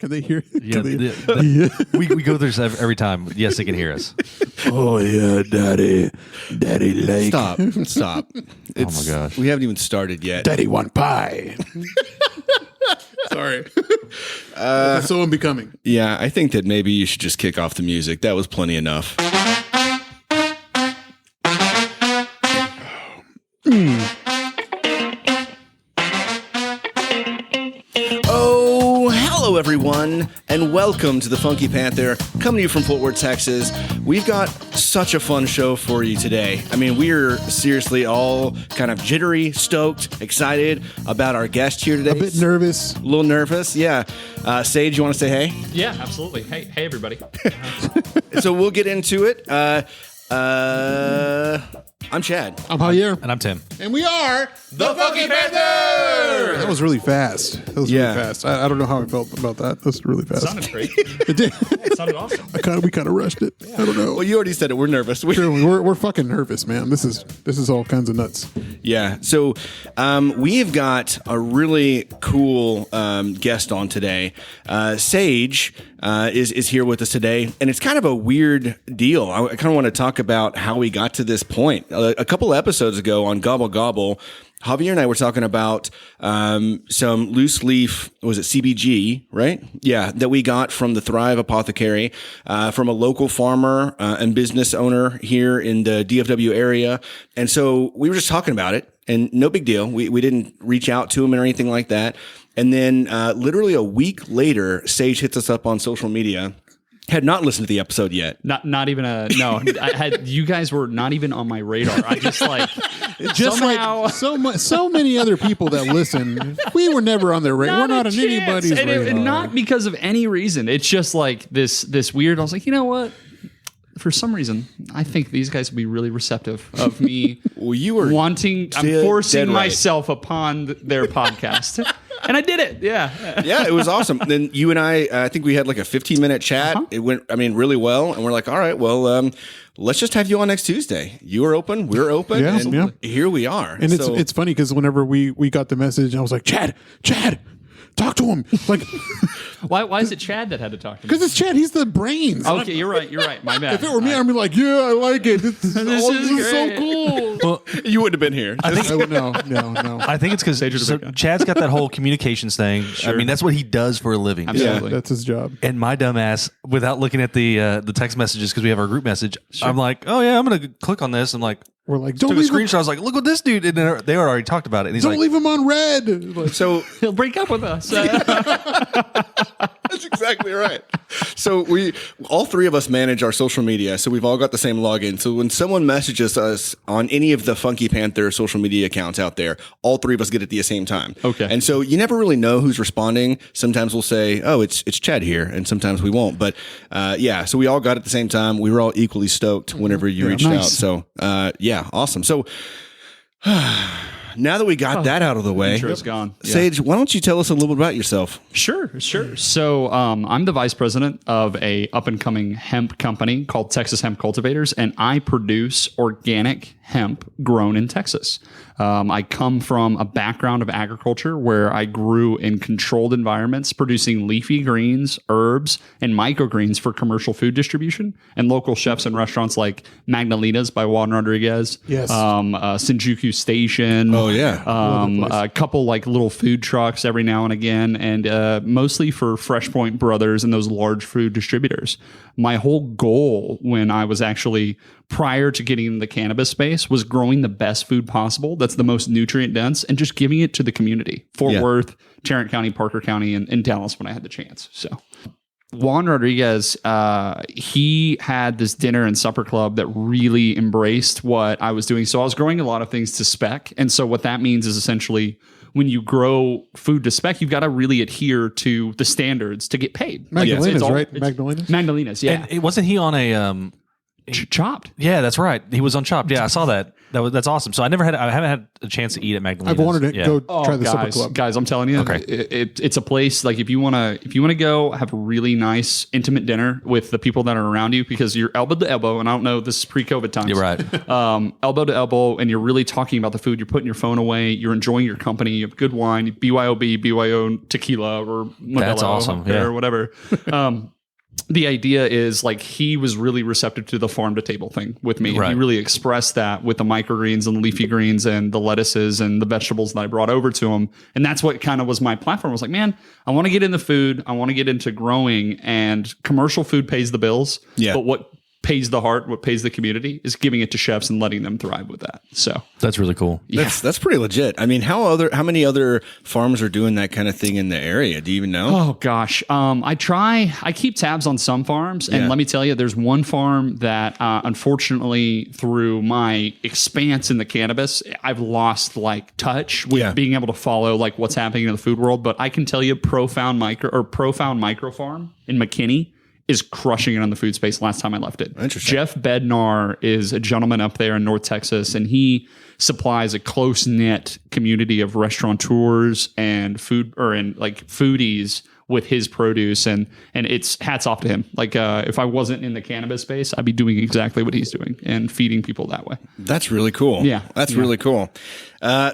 Can they hear? Yeah, we go through this every time. Yes, they can hear us. Oh yeah, Daddy Lake. Stop. Oh my gosh. We haven't even started yet. Daddy want pie. Sorry. That's so unbecoming. Yeah, I think that maybe you should just kick off the music. That was plenty enough. Oh, hello everyone, and welcome to the Funky Panther, coming to you from Fort Worth, Texas. We've got such a fun show for you today. I mean, we're seriously all kind of jittery, stoked, excited about our guest here today. A bit nervous. A little nervous, yeah. Sage, you want to say hey? Yeah, absolutely. Hey, everybody. So we'll get into it. I'm Chad. I'm Javier. And I'm Tim. And we are The Funky Panther! That was really fast. Yeah. Really fast. I don't know how I felt about that. That's really fast. Sounded great. It did. It sounded awesome. We kind of rushed it. I don't know. Well, you already said it. We're nervous. Sure, we're fucking nervous, man. This is all kinds of nuts. Yeah. So we have got a really cool guest on today. Sage is here with us today, and it's kind of a weird deal. I kind of want to talk about how we got to this point. A couple episodes ago on Gobble Gobble, Javier and I were talking about some loose leaf, was it CBG, right? Yeah, that we got from the Thrive Apothecary, from a local farmer and business owner here in the DFW area. And so we were just talking about it, and no big deal. We didn't reach out to him or anything like that. And then literally a week later, Sage hits us up on social media. Had not listened to the episode yet. Not even you guys were not even on my radar. I just somehow, like so many other people that listen, we were never on their radar. We're not on anybody's radar. And not because of any reason. It's just like this weird. I was like, you know what? For some reason, I think these guys would be really receptive of me. Well, you were I'm forcing myself upon their podcast. And I did it. Yeah. Yeah, it was awesome. Then you and I think we had like a 15-minute chat. It went, really well. And we're like, all right, well, let's just have you on next Tuesday. You are open. We're open. Yeah, and here we are. And it's funny because whenever we got the message, I was like, Chad, talk to him. Like, why is it Chad that had to talk to me? because it's Chad. He's the brains. Okay, you're right. My bad. If it were me, I'd be like, yeah, I like it. This is so cool. Well, You wouldn't have been here. No. I think it's because Chad's got that whole communications thing. Sure. I mean, that's what he does for a living. Absolutely. Yeah, that's his job. And my dumb ass, without looking at the text messages because we have our group message, I'm like, oh yeah, I'm gonna click on this. I'm like, We're like, don't took a leave him, screenshot. I was like, look what this dude. And they already talked about it. And he's don't like, leave him on red. Like, So He'll break up with us. that's exactly right. So we all three of us manage our social media, so we've all got the same login. So when someone messages us on any of the Funky Panther social media accounts out there, all three of us get it at the same time. Okay. And so you never really know who's responding. Sometimes we'll say, "Oh, it's Chad here," and sometimes we won't. But yeah, so we all got it at the same time. We were all equally stoked whenever you reached out. So yeah, awesome. So now that we got that out of the way, Intro's gone. Yeah. Sage, why don't you tell us a little bit about yourself? Sure. So I'm the vice president of a up-and-coming hemp company called Texas Hemp Cultivators, and I produce organic hemp grown in Texas. I come from a background of agriculture where I grew in controlled environments, producing leafy greens, herbs, and microgreens for commercial food distribution. And local chefs and restaurants like Magdalena's by Juan Rodriguez, Yes. Shinjuku Station. Oh, yeah. A couple like little food trucks every now and again, and mostly for Fresh Point Brothers and those large food distributors. My whole goal when I was actually prior to getting in the cannabis space was growing the best food possible that's the most nutrient dense and just giving it to the community. Fort Worth, Tarrant County, Parker County, and Dallas when I had the chance. So Juan Rodriguez, he had this dinner and supper club that really embraced what I was doing. So I was growing a lot of things to spec. And so what that means is essentially when you grow food to spec, you've got to really adhere to the standards to get paid. Magdalena's, It's right? Magdalena's? Magdalena's, yeah. and wasn't he on a Chopped. Yeah, that's right. He was on Chopped. Yeah, I saw that. That's awesome. So I haven't had a chance to eat at Magdalena's. I've wanted to Yeah. go try the supper club. Guys, I'm telling you, Okay. it's a place like if you want to go have a really nice intimate dinner with the people that are around you because you're elbow to elbow, and I don't know, this is pre-COVID times. You're right. Elbow to elbow, and you're really talking about the food. You're putting your phone away. You're enjoying your company. You have good wine, BYO tequila or Modelo That's awesome. Yeah. or whatever. The idea is like he was really receptive to the farm to table thing with me. Right. He really expressed that with the microgreens and the leafy greens and the lettuces and the vegetables that I brought over to him. And that's what kind of was my platform. I was like, man, I want to get into food. I want to get into growing, and commercial food pays the bills. Yeah. But what pays the heart, what pays the community is giving it to chefs and letting them thrive with that. So That's really cool. That's pretty legit. I mean, how many other farms are doing that kind of thing in the area? Do you even know? Oh gosh. I keep tabs on some farms, and Yeah. let me tell you, there's one farm that, unfortunately, through my expanse in the cannabis, I've lost like touch with being able to follow like what's happening in the food world. But I can tell you, Profound Micro Farm in McKinney is crushing it on the food space last time I left it. Interesting. Jeff Bednar is a gentleman up there in North Texas, and he supplies a close-knit community of restaurateurs and foodies with his produce, and it's hats off to him. Like if I wasn't in the cannabis space, I'd be doing exactly what he's doing and feeding people that way. That's really cool. Yeah. That's really cool.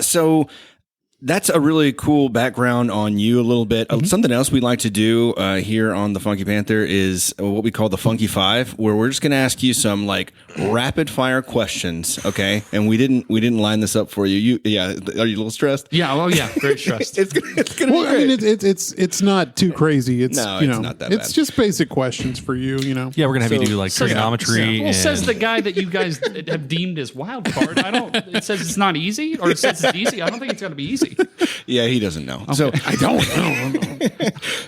So that's a really cool background on you a little bit. Something else we like to do here on the Funky Panther is what we call the Funky Five, where we're just going to ask you some like rapid fire questions. Okay. And we didn't line this up for you. Are you a little stressed? Yeah. Oh yeah. Very stressed. It's gonna Well, be I great. mean, it's not too crazy. It's No, you it's know, not that it's bad. just basic questions for you. You know. Yeah, we're gonna have you do like Says- trigonometry. Well, says and- the guy that you guys have deemed as wild card. It says it's not easy, or it says it's easy. I don't think it's going to be easy. Yeah, he doesn't know. So I don't.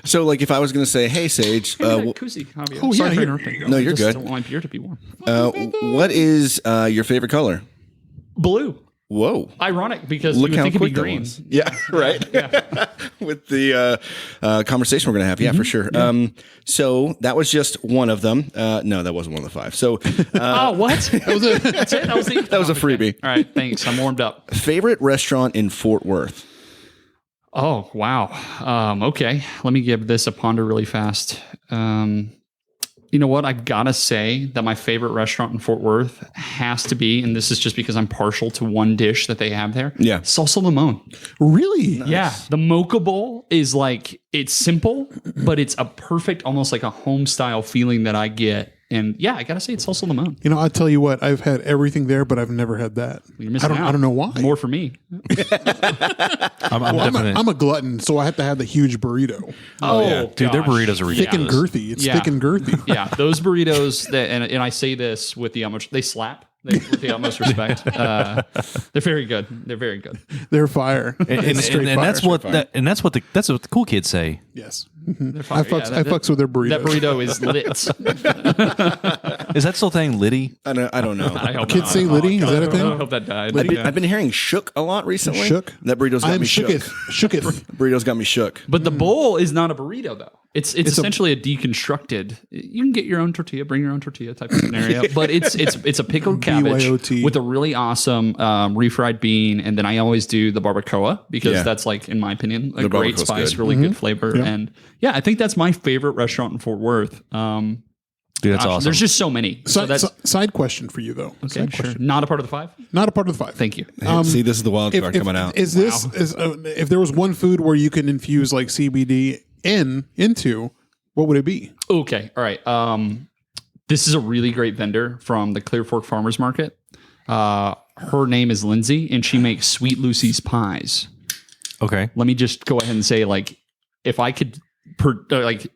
so like if I was going to say, hey Sage, Koozie, Javier. Oh, Sorry yeah, for here- interrupting. No, you're I just good. don't want my beer to be warm. what is your favorite color? Blue. Whoa. Ironic because Look you would how think it'd be quick that green. was. Yeah, right. With the conversation we're going to have. Yeah, for sure. So that was just one of them. No, that wasn't one of the five. So Oh, what? That's it? That was a freebie. All right, thanks. I'm warmed up. Favorite restaurant in Fort Worth? Oh, wow. Okay. Let me give this a ponder really fast. You know what? I've got to say that my favorite restaurant in Fort Worth has to be, and this is just because I'm partial to one dish that they have there. Yeah. Salsa limon. Really? Yeah. The mocha bowl is like, it's simple, but it's a perfect, almost like a home style feeling that I get. And yeah, I got to say it's salsa limon. You know, I'll tell you what. I've had everything there, but I've never had that. You're missing out. I don't know why. More for me. I'm definitely. I'm a glutton, so I have to have the huge burrito. Oh, Dude, their gosh. burritos are Thick and ridiculous. girthy. It's Yeah. thick and girthy. Yeah, those burritos that, and I say this with the utmost, they slap. With the utmost respect, they're very good. They're very good. They're fire. And Straight fire. that's what the cool kids say. Yes. They're I fire. fucks with their burrito. That burrito is lit. Is that still thing Liddy? I don't know. I hope Kids not. say Liddy? Is that a I thing? hope that died. I've been hearing shook a lot recently. Shook? That burrito's got I'm me shook. shooketh. Burrito's got me shook. But the bowl is not a burrito, though. It's essentially a deconstructed. You can get your own tortilla, bring your own tortilla type of scenario. But it's a pickled cabbage BYOT. with a really awesome refried bean, and then I always do the barbacoa because that's like, in my opinion, a great barbacoa's spice, good. really good flavor, and yeah, I think that's my favorite restaurant in Fort Worth. Dude, that's awesome. There's just so many. So that's Side question for you, though. okay. Side Sure. question. Not a part of the five. Not a part of the five. Thank you. See, this is the wild card coming out. Is this if there was one food where you can infuse like CBD into, what would it be? Okay. All right. This is a really great vendor from the Clear Fork Farmers Market. Her name is Lindsay, and she makes Sweet Lucy's pies. Okay. Let me just go ahead and say, like, if I could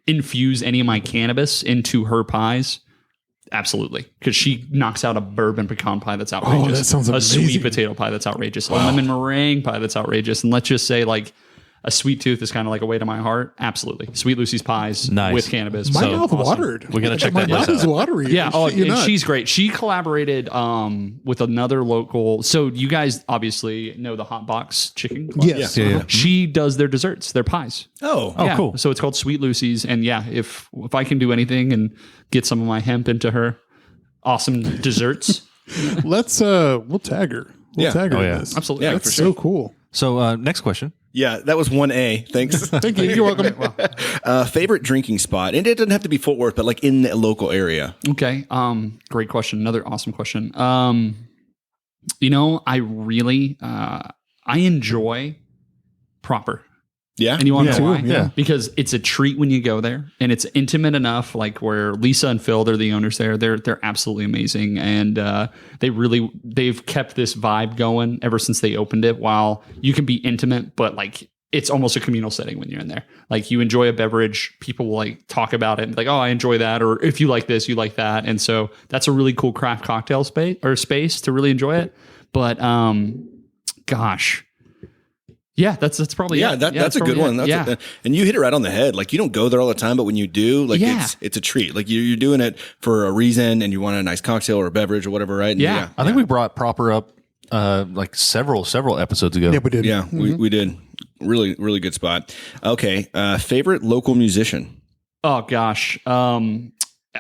infuse any of my cannabis into her pies, absolutely, because she knocks out a bourbon pecan pie that's outrageous. Oh, that sounds a amazing. sweet potato pie that's outrageous. A lemon meringue pie that's outrageous. And let's just say, like, a sweet tooth is kind of like a way to my heart. Absolutely. Sweet Lucy's pies Nice. with cannabis. My So mouth awesome. watered. We gotta check My that mouth place is out. watery. Yeah. Oh, You're and not. she's great. She collaborated with another local. So you guys obviously know the Hot Box Chicken Club. Yes. Yeah. She does their desserts, their pies. Oh, Yeah. cool. So it's called Sweet Lucy's, and yeah, if I can do anything and get some of my hemp into her, awesome desserts. We'll tag her. We'll Yeah. tag her Oh, in yeah. this. Absolutely. Yeah, That's for so cool. So next question. Yeah, that was 1A. Thanks. Thank you. You're welcome. Favorite drinking spot, and it doesn't have to be Fort Worth, but like in the local area. Okay. Great question. Another awesome question. I really I enjoy Proper. Yeah, And you want to know why? yeah. Because it's a treat when you go there, and it's intimate enough. Like where Lisa and Phil, they're the owners there. They're absolutely amazing, and they've kept this vibe going ever since they opened it. While you can be intimate, but like it's almost a communal setting when you're in there. Like you enjoy a beverage, people will like talk about it, like, oh, I enjoy that, or if you like this, you like that, and so that's a really cool craft cocktail space to really enjoy it. But gosh. Yeah, that's probably it. That's a good one. That's and you hit it right on the head. Like you don't go there all the time, but when you do, like it's a treat. Like you're doing it for a reason, and you want a nice cocktail or a beverage or whatever, right? And Yeah. I think we brought Proper up like several episodes ago. Yeah, we did. yeah, we did. Really, really good spot. Okay, favorite local musician. Oh gosh, I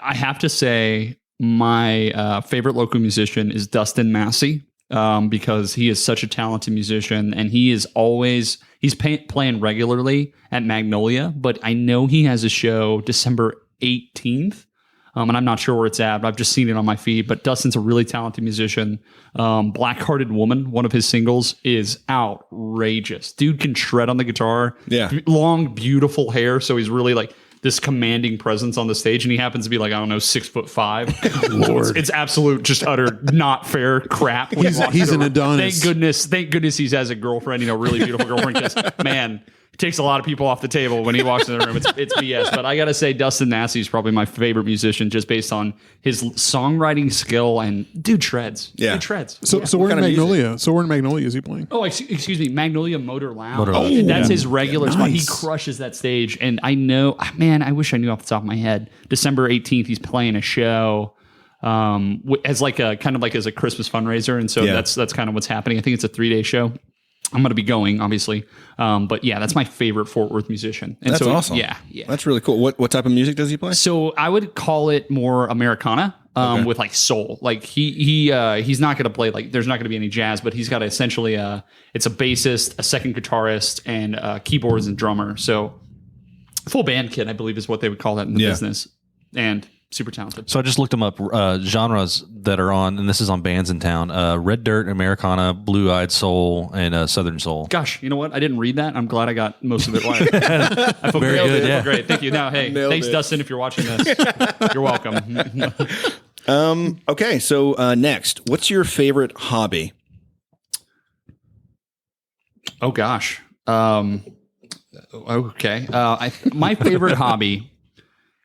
have to say my favorite local musician is Dustin Massey. Because he is such a talented musician, and he's playing regularly at Magnolia, but I know he has a show December 18th. And I'm not sure where it's at, but I've just seen it on my feed. But Dustin's a really talented musician. Black-Hearted Woman, one of his singles, is outrageous. Dude can shred on the guitar. Yeah. Long, beautiful hair. So he's really like this commanding presence on the stage, and he happens to be like, I don't know, 6'5". Lord. It's absolute, just utter not fair crap. when he walks He's in an the room. Adonis. Thank goodness he has a girlfriend, really beautiful girlfriend, because man, it takes a lot of people off the table when he walks in the room. It's BS. But I gotta say, Dustin Massey is probably my favorite musician, just based on his songwriting skill, and dude shreds. Yeah. Dude shreds. So where in kind of music? Magnolia? So where in Magnolia is he playing? Oh, excuse me, Magnolia Motor Lounge. Motor Lounge. Oh, that's his regular spot. He Nice. crushes that stage, and I know, man, I wish I knew off the top of my head. December 18th, he's playing a show as like a kind of like as a Christmas fundraiser, and so Yeah. that's kind of what's happening. I think it's a 3-day show. I'm going to be going, obviously, but yeah, that's my favorite Fort Worth musician. And That's so, awesome. Yeah. That's really cool. What type of music does he play? So I would call it more Americana. With like soul, like he's not going to play, like there's not going to be any jazz, but he's got essentially it's a bassist, a second guitarist, and keyboards and drummer. So full band kit, I believe, is what they would call that in the business, and super talented. So I just looked them up, genres that are on, and this is on bands in town: Red Dirt, Americana, Blue Eyed Soul, and Southern Soul. Gosh, you know what? I didn't read that. I'm glad I got most of it. I feel Very great. good, I feel yeah. great. Thank you. Now, hey, Nailed thanks, it. Dustin, if you're watching this. You're welcome. Okay, so next, what's your favorite hobby? Oh gosh. Okay. My favorite hobby,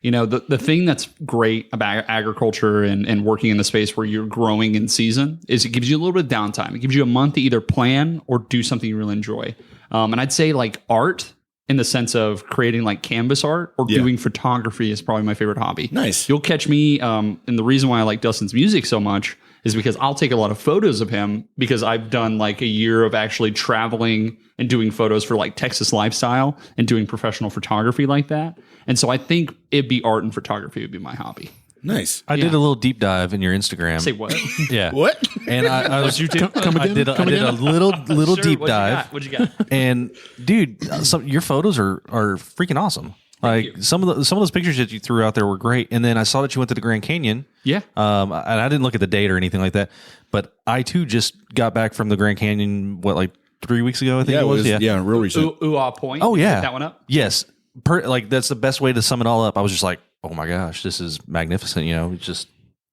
the thing that's great about agriculture and working in the space where you're growing in season is it gives you a little bit of downtime. It gives you a month to either plan or do something you really enjoy. And I'd say like art, in the sense of creating like canvas art or doing photography, is probably my favorite hobby. Nice. You'll catch me. And the reason why I like Dustin's music so much is because I'll take a lot of photos of him, because I've done like a year of actually traveling and doing photos for like Texas Lifestyle and doing professional photography like that. And so I think it'd be art and photography would be my hobby. Nice. I did a little deep dive in your Instagram. Say what? Yeah. What? And I was Come I again? did Come a again? little Sure, deep what'd you dive. got? What'd you got? And dude, your photos are freaking awesome. Like some of those pictures that you threw out there were great. And then I saw that you went to the Grand Canyon. Yeah. And I didn't look at the date or anything like that, but I too just got back from the Grand Canyon. What, like 3 weeks ago? I think Yeah, it was. yeah, real recent. Point. Oh yeah, Pick that one up. Yes, like that's the best way to sum it all up. I was just like, oh my gosh, this is magnificent. It's just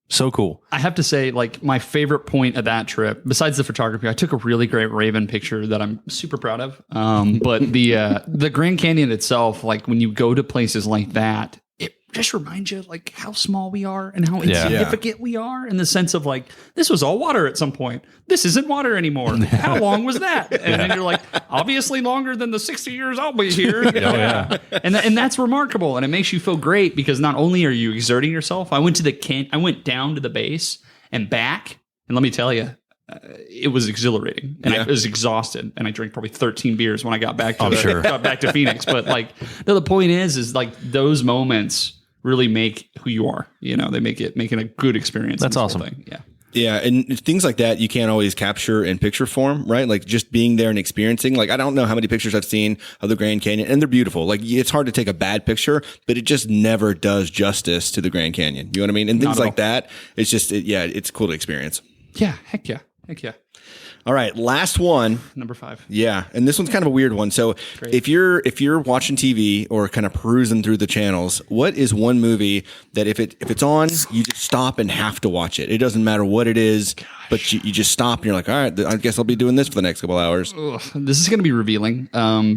so cool. I have to say, like, my favorite point of that trip, besides the photography, I took a really great Raven picture that I'm super proud of. But the Grand Canyon itself, like when you go to places like that, it just reminds you like how small we are and how insignificant we are, in the sense of like, this was all water at some point. This isn't water anymore. How long was that? And then you're like, obviously longer than the 60 years I'll be here. yeah. And that's remarkable, and it makes you feel great, because not only are you exerting yourself. I went down to the base and back, and let me tell you, it was exhilarating, and I was exhausted, and I drank probably 13 beers when I got back to got back to Phoenix. But like, the point is like those moments really make who you are. They make it a good experience. That's awesome. Yeah. Yeah, and things like that you can't always capture in picture form, right? Like just being there and experiencing. Like I don't know how many pictures I've seen of the Grand Canyon, and they're beautiful. Like it's hard to take a bad picture, but it just never does justice to the Grand Canyon. You know what I mean? And things like that. It's just, it's cool to experience. Yeah, heck yeah. All right, last one. Number 5. Yeah, and this one's kind of a weird one. So if you're watching TV or kind of perusing through the channels, what is one movie that if it's on, you just stop and have to watch it? It doesn't matter what it is, but you just stop and you're like, all right, I guess I'll be doing this for the next couple hours. Ugh, this is going to be revealing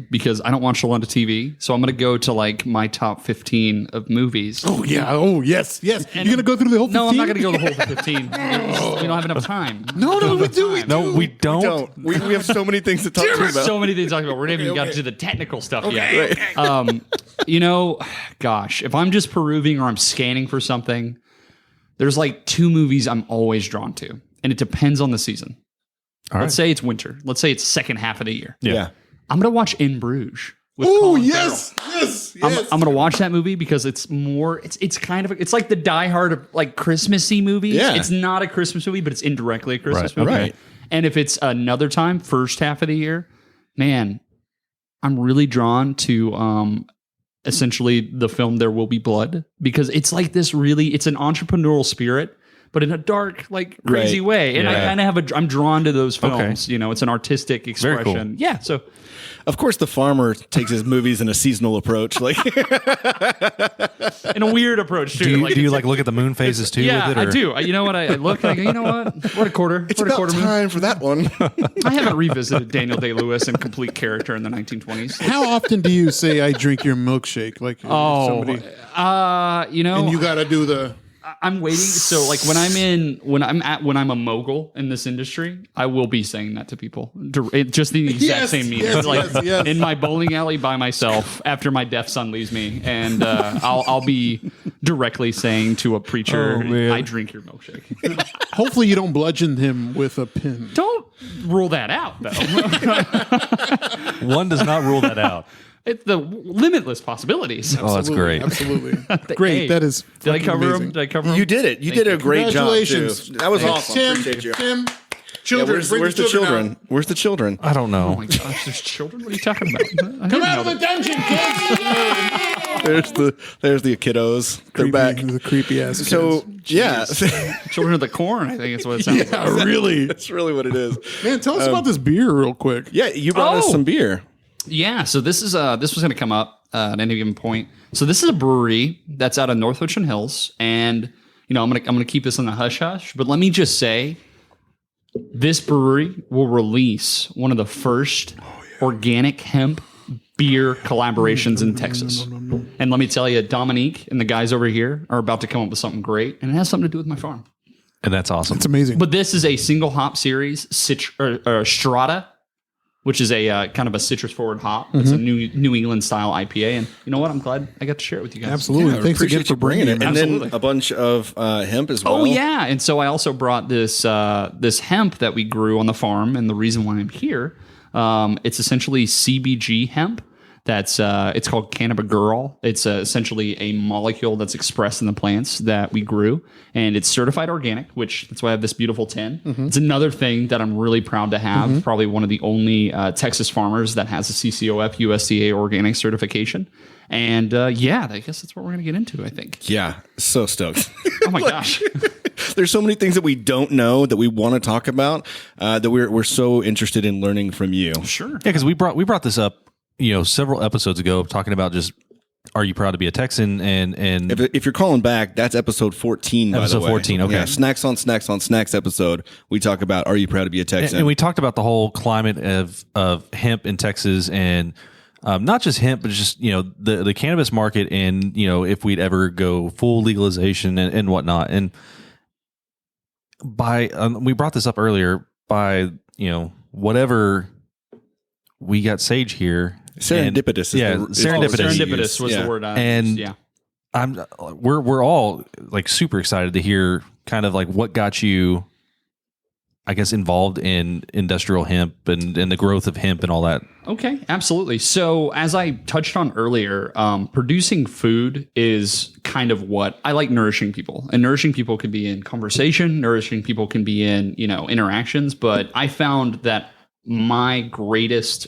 because I don't watch a lot of TV, so I'm going to go to like my top 15 of movies. Oh yeah. Oh yes. You're gonna go through the whole 15? No, I'm not going to go the whole 15. We don't have enough time. No, we do. No, we don't. We have so many things to talk to you about. So many things to talk about. We haven't even got to the technical stuff yet. Right. Gosh, if I'm just perusing or I'm scanning for something, there's like 2 movies I'm always drawn to, and it depends on the season. Let's say it's winter. Let's say it's second half of the year. Yeah. I'm going to watch In Bruges. Oh yes. Yes. I'm gonna watch that movie because it's more. It's kind of it's like the Die Hard of like Christmassy movies. Yeah. It's not a Christmas movie, but it's indirectly a Christmas movie. Right. And if it's another time, first half of the year, man, I'm really drawn to essentially the film There Will Be Blood because it's like this really. It's an entrepreneurial spirit, but in a dark, like crazy way. And I kind of I'm drawn to those films. Okay. It's an artistic expression. Very cool. Yeah. So. Of course, the farmer takes his movies in a seasonal approach, like in a weird approach too. Do you look at the moon phases too? Yeah, with it, or? I do. You know what? I look and I go, you know what? What a quarter. it's what a about quarter time for that one. I haven't revisited Daniel Day-Lewis in complete character in the 1920s. How often do you say I drink your milkshake? Like somebody, and you got to do the. I'm waiting. So like when I'm a mogul in this industry, I will be saying that to people. Just the exact same meaning. Yes. In my bowling alley by myself after my deaf son leaves me, and I'll be directly saying to a preacher, "I drink your milkshake." Hopefully, you don't bludgeon him with a pin. Don't rule that out, though. One does not rule that out. It's the limitless possibilities. Oh, that's great. Absolutely. Great. Hey, That is. Did I cover amazing. them? Did I cover them? You did it. You did a great job too. Congratulations. That was awesome. Tim, Appreciate you. Tim, Yeah, children. where's the children? out. Where's the children? I don't know. Oh my gosh, there's children? What are you talking about? Come out of the dungeon, kids. There's the kiddos. They're back. The creepy ass. So yeah, Children of the Corn, I think it's what it sounds like. yeah, really. that's really what it is. Man, tell us about this beer real quick. Yeah, you brought us some beer. Yeah, so this was going to come up at any given point. So this is a brewery that's out of North Richland Hills, and I'm gonna keep this on the hush hush. But let me just say, this brewery will release one of the first organic hemp beer collaborations in Texas. And let me tell you, Dominique and the guys over here are about to come up with something great, and it has something to do with my farm. And that's awesome. It's amazing. But this is a single hop series, Strata, which is a kind of a citrus forward hop. It's a New England style IPA. And you know what? I'm glad I got to share it with you guys. Absolutely. Yeah, Thanks again for bringing it. And Absolutely. then a bunch of hemp as well. Oh yeah, and so I also brought this this hemp that we grew on the farm, and the reason why I'm here, it's essentially CBG hemp. That's it's called cannabigerol. It's essentially a molecule that's expressed in the plants that we grew, and it's certified organic, which that's why I have this beautiful tin. It's another thing that I'm really proud to have. Probably one of the only Texas farmers that has a CCOF USDA organic certification. And I guess that's what we're going to get into, I think. Yeah, so stoked. Oh my gosh. There's so many things that we don't know that we want to talk about that we're so interested in learning from you. Sure. Yeah, because we brought this up, several episodes ago, talking about just, are you proud to be a Texan? And If you're calling back, that's episode 14, by the way. Episode 14, okay. Yeah, Snacks on Snacks on Snacks episode. We talk about, are you proud to be a Texan? and we talked about the whole climate of hemp in Texas, and not just hemp, but just the cannabis market, and if we'd ever go full legalization and whatnot. And by we brought this up earlier, by whatever, we got Sage here. Serendipitous. Serendipitous was the word. We're all like super excited to hear kind of like what got you I guess, involved in industrial hemp and the growth of hemp and all that? Okay, absolutely. So as I touched on earlier, producing food is kind of what I like nourishing people. And nourishing people can be in conversation, nourishing people can be in, interactions. But I found that my greatest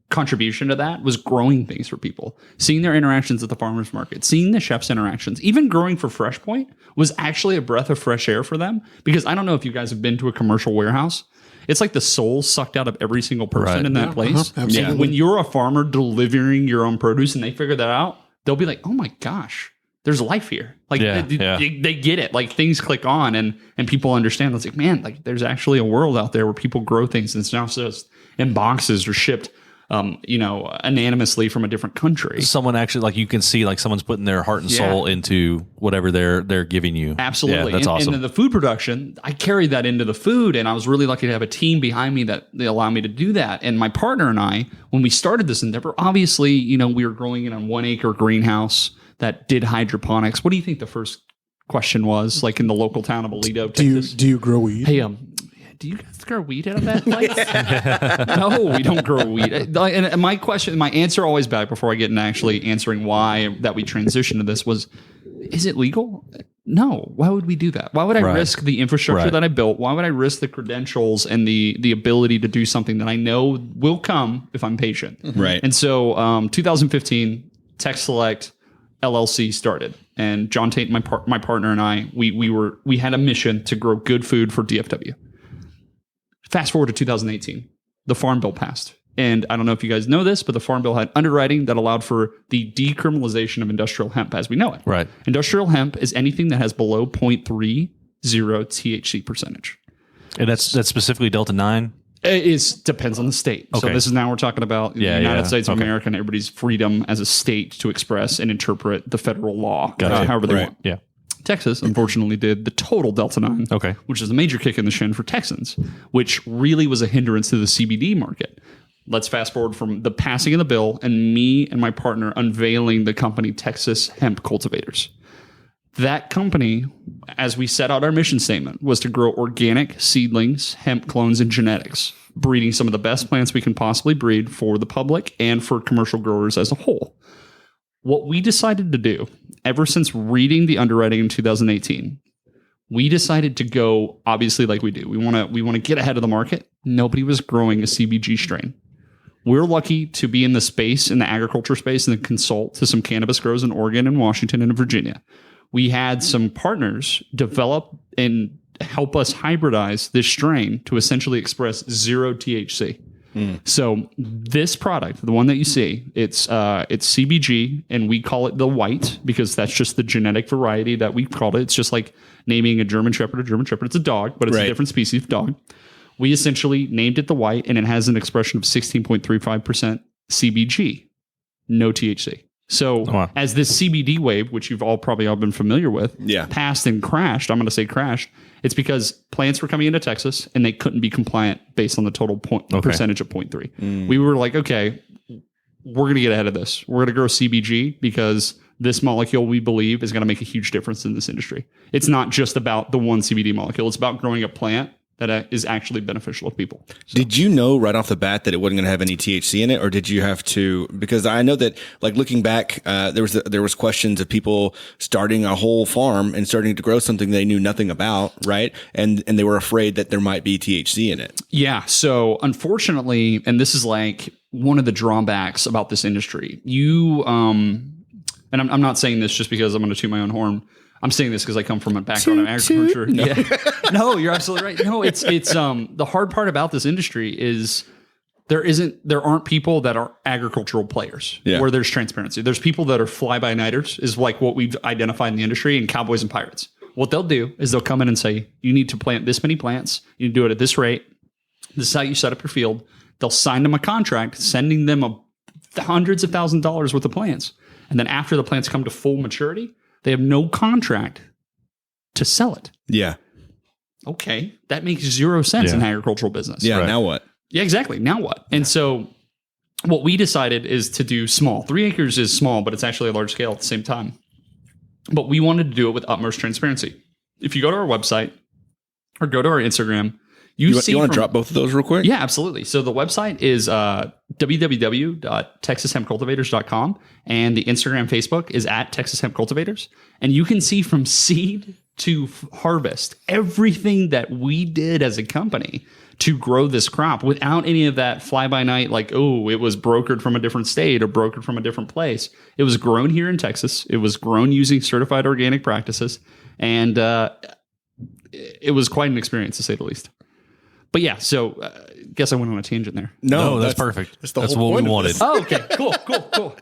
contribution to that was growing things for people, seeing their interactions at the farmers market, seeing the chefs' interactions, even growing for Fresh Point was actually a breath of fresh air for them. Because I don't know if you guys have been to a commercial warehouse. It's like the soul sucked out of every single person in that place. Absolutely. When you're a farmer delivering your own produce and they figure that out, they'll be like, oh my gosh, there's life here. Like they get it. Like things click on and people understand. It's like, man, like there's actually a world out there where people grow things and it's not just in boxes or shipped anonymously from a different country. Someone actually, like, you can see like someone's putting their heart and soul into whatever they're giving you. Absolutely. Yeah, that's awesome. And then the food production, I carried that into the food, and I was really lucky to have a team behind me that they allow me to do that. And my partner and I, when we started this endeavor, obviously, we were growing in a 1 acre greenhouse that did hydroponics. What do you think the first question was, like in the local town of Aledo, Texas? Do you grow weed? Hey, do you guys grow weed out of that place? No, we don't grow weed. And my answer always back before I get into actually answering why that we transitioned to this was, is it legal? No. Why would we do that? Why would I risk the infrastructure that I built? Why would I risk the credentials and the ability to do something that I know will come if I'm patient? Right. And so 2015, Tech Select LLC started. And John Tate, my partner, and I, we had a mission to grow good food for DFW. Fast forward to 2018, the Farm Bill passed. And I don't know if you guys know this, but the Farm Bill had underwriting that allowed for the decriminalization of industrial hemp as we know it. Right. Industrial hemp is anything that has below 0.30 THC percentage. And that's specifically Delta 9? It depends on the state. Okay. So this is now we're talking about the United States of America and everybody's freedom as a state to express and interpret the federal law however they want. Yeah. Texas, unfortunately, did the total Delta 9, which is a major kick in the shin for Texans, which really was a hindrance to the CBD market. Let's fast forward from the passing of the bill and me and my partner unveiling the company Texas Hemp Cultivators. That company, as we set out our mission statement, was to grow organic seedlings, hemp clones, and genetics, breeding some of the best plants we can possibly breed for the public and for commercial growers as a whole. What we decided to do, ever since reading the underwriting in 2018, we decided to go, obviously, like we do. We want to get ahead of the market. Nobody was growing a CBG strain. We're lucky to be in the space, in the agriculture space, and consult to some cannabis growers in Oregon and Washington and Virginia. We had some partners develop and help us hybridize this strain to essentially express 0 THC. So this product, the one that you see, it's CBG, and we call it the white because that's just the genetic variety that we called it. It's just like naming a German Shepherd. It's a dog, but it's a different species of dog. We essentially named it the white, and it has an expression of 16.35% CBG, no THC. So as this CBD wave, which you've probably all been familiar with, passed and crashed, I'm going to say crashed, it's because plants were coming into Texas and they couldn't be compliant based on the total percentage of 0.3. We were like, okay, we're going to get ahead of this. We're going to grow CBG because this molecule, we believe, is going to make a huge difference in this industry. It's not just about the one CBD molecule. It's about growing a plant that is actually beneficial to people. So. Did you know right off the bat that it wasn't going to have any THC in it, or did you have to? Because I know that, like looking back, there was questions of people starting a whole farm and starting to grow something they knew nothing about, right? And they were afraid that there might be THC in it. Yeah. So unfortunately, and this is like one of the drawbacks about this industry, and I'm not saying this just because I'm going to toot my own horn. I'm saying this because I come from a background in agriculture. No. Yeah. No, you're absolutely right. No, it's the hard part about this industry is there aren't people that are agricultural players where there's transparency. There's people that are fly-by-nighters is like what we've identified in the industry, and cowboys and pirates. What they'll do is they'll come in and say, you need to plant this many plants. You need to do it at this rate. This is how you set up your field. They'll sign them a contract, sending them hundreds of thousands of dollars worth of plants. And then after the plants come to full maturity, they have no contract to sell it. Yeah. Okay. That makes 0 sense in agricultural business. Yeah. Right. Now what? Yeah, exactly. Now what? And so what we decided is to do small. 3 acres is small, but it's actually a large scale at the same time. But we wanted to do it with utmost transparency. If you go to our website, or go to our Instagram. You want to drop both of those real quick? Yeah, absolutely. So the website is www.texashempcultivators.com, and the Instagram, Facebook is at Texas Hemp Cultivators. And you can see from seed to harvest everything that we did as a company to grow this crop without any of that fly-by-night, like, oh, it was brokered from a different state or brokered from a different place. It was grown here in Texas. It was grown using certified organic practices. And it was quite an experience, to say the least. But yeah, so guess I went on a tangent there. No, that's perfect. That's what we wanted. Oh, okay. Cool.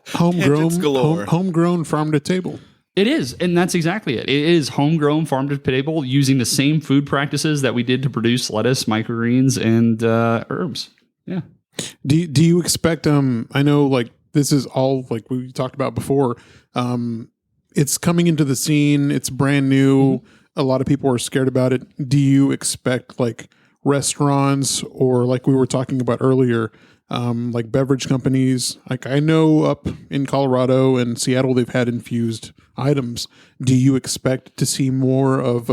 Homegrown farm to table. It is, and that's exactly it. It is homegrown, farm to table, using the same food practices that we did to produce lettuce, microgreens, and herbs. Yeah. Do you expect? I know, like, this is all like we talked about before. It's coming into the scene. It's brand new. Mm-hmm. A lot of people are scared about it. Do you expect, like, restaurants, or like we were talking about earlier, like beverage companies? Like, I know up in Colorado and Seattle, they've had infused items. Do you expect to see more of,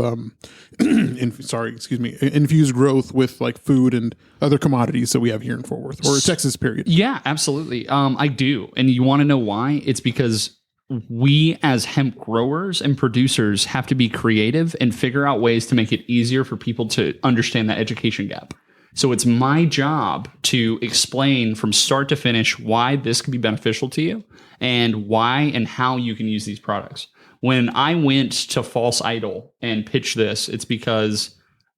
infused growth with like food and other commodities that we have here in Fort Worth or Texas, period? Yeah, absolutely. I do. And you want to know why? It's because we as hemp growers and producers have to be creative and figure out ways to make it easier for people to understand that education gap. So it's my job to explain from start to finish why this can be beneficial to you and why and how you can use these products. When I went to False Idol and pitched this, it's because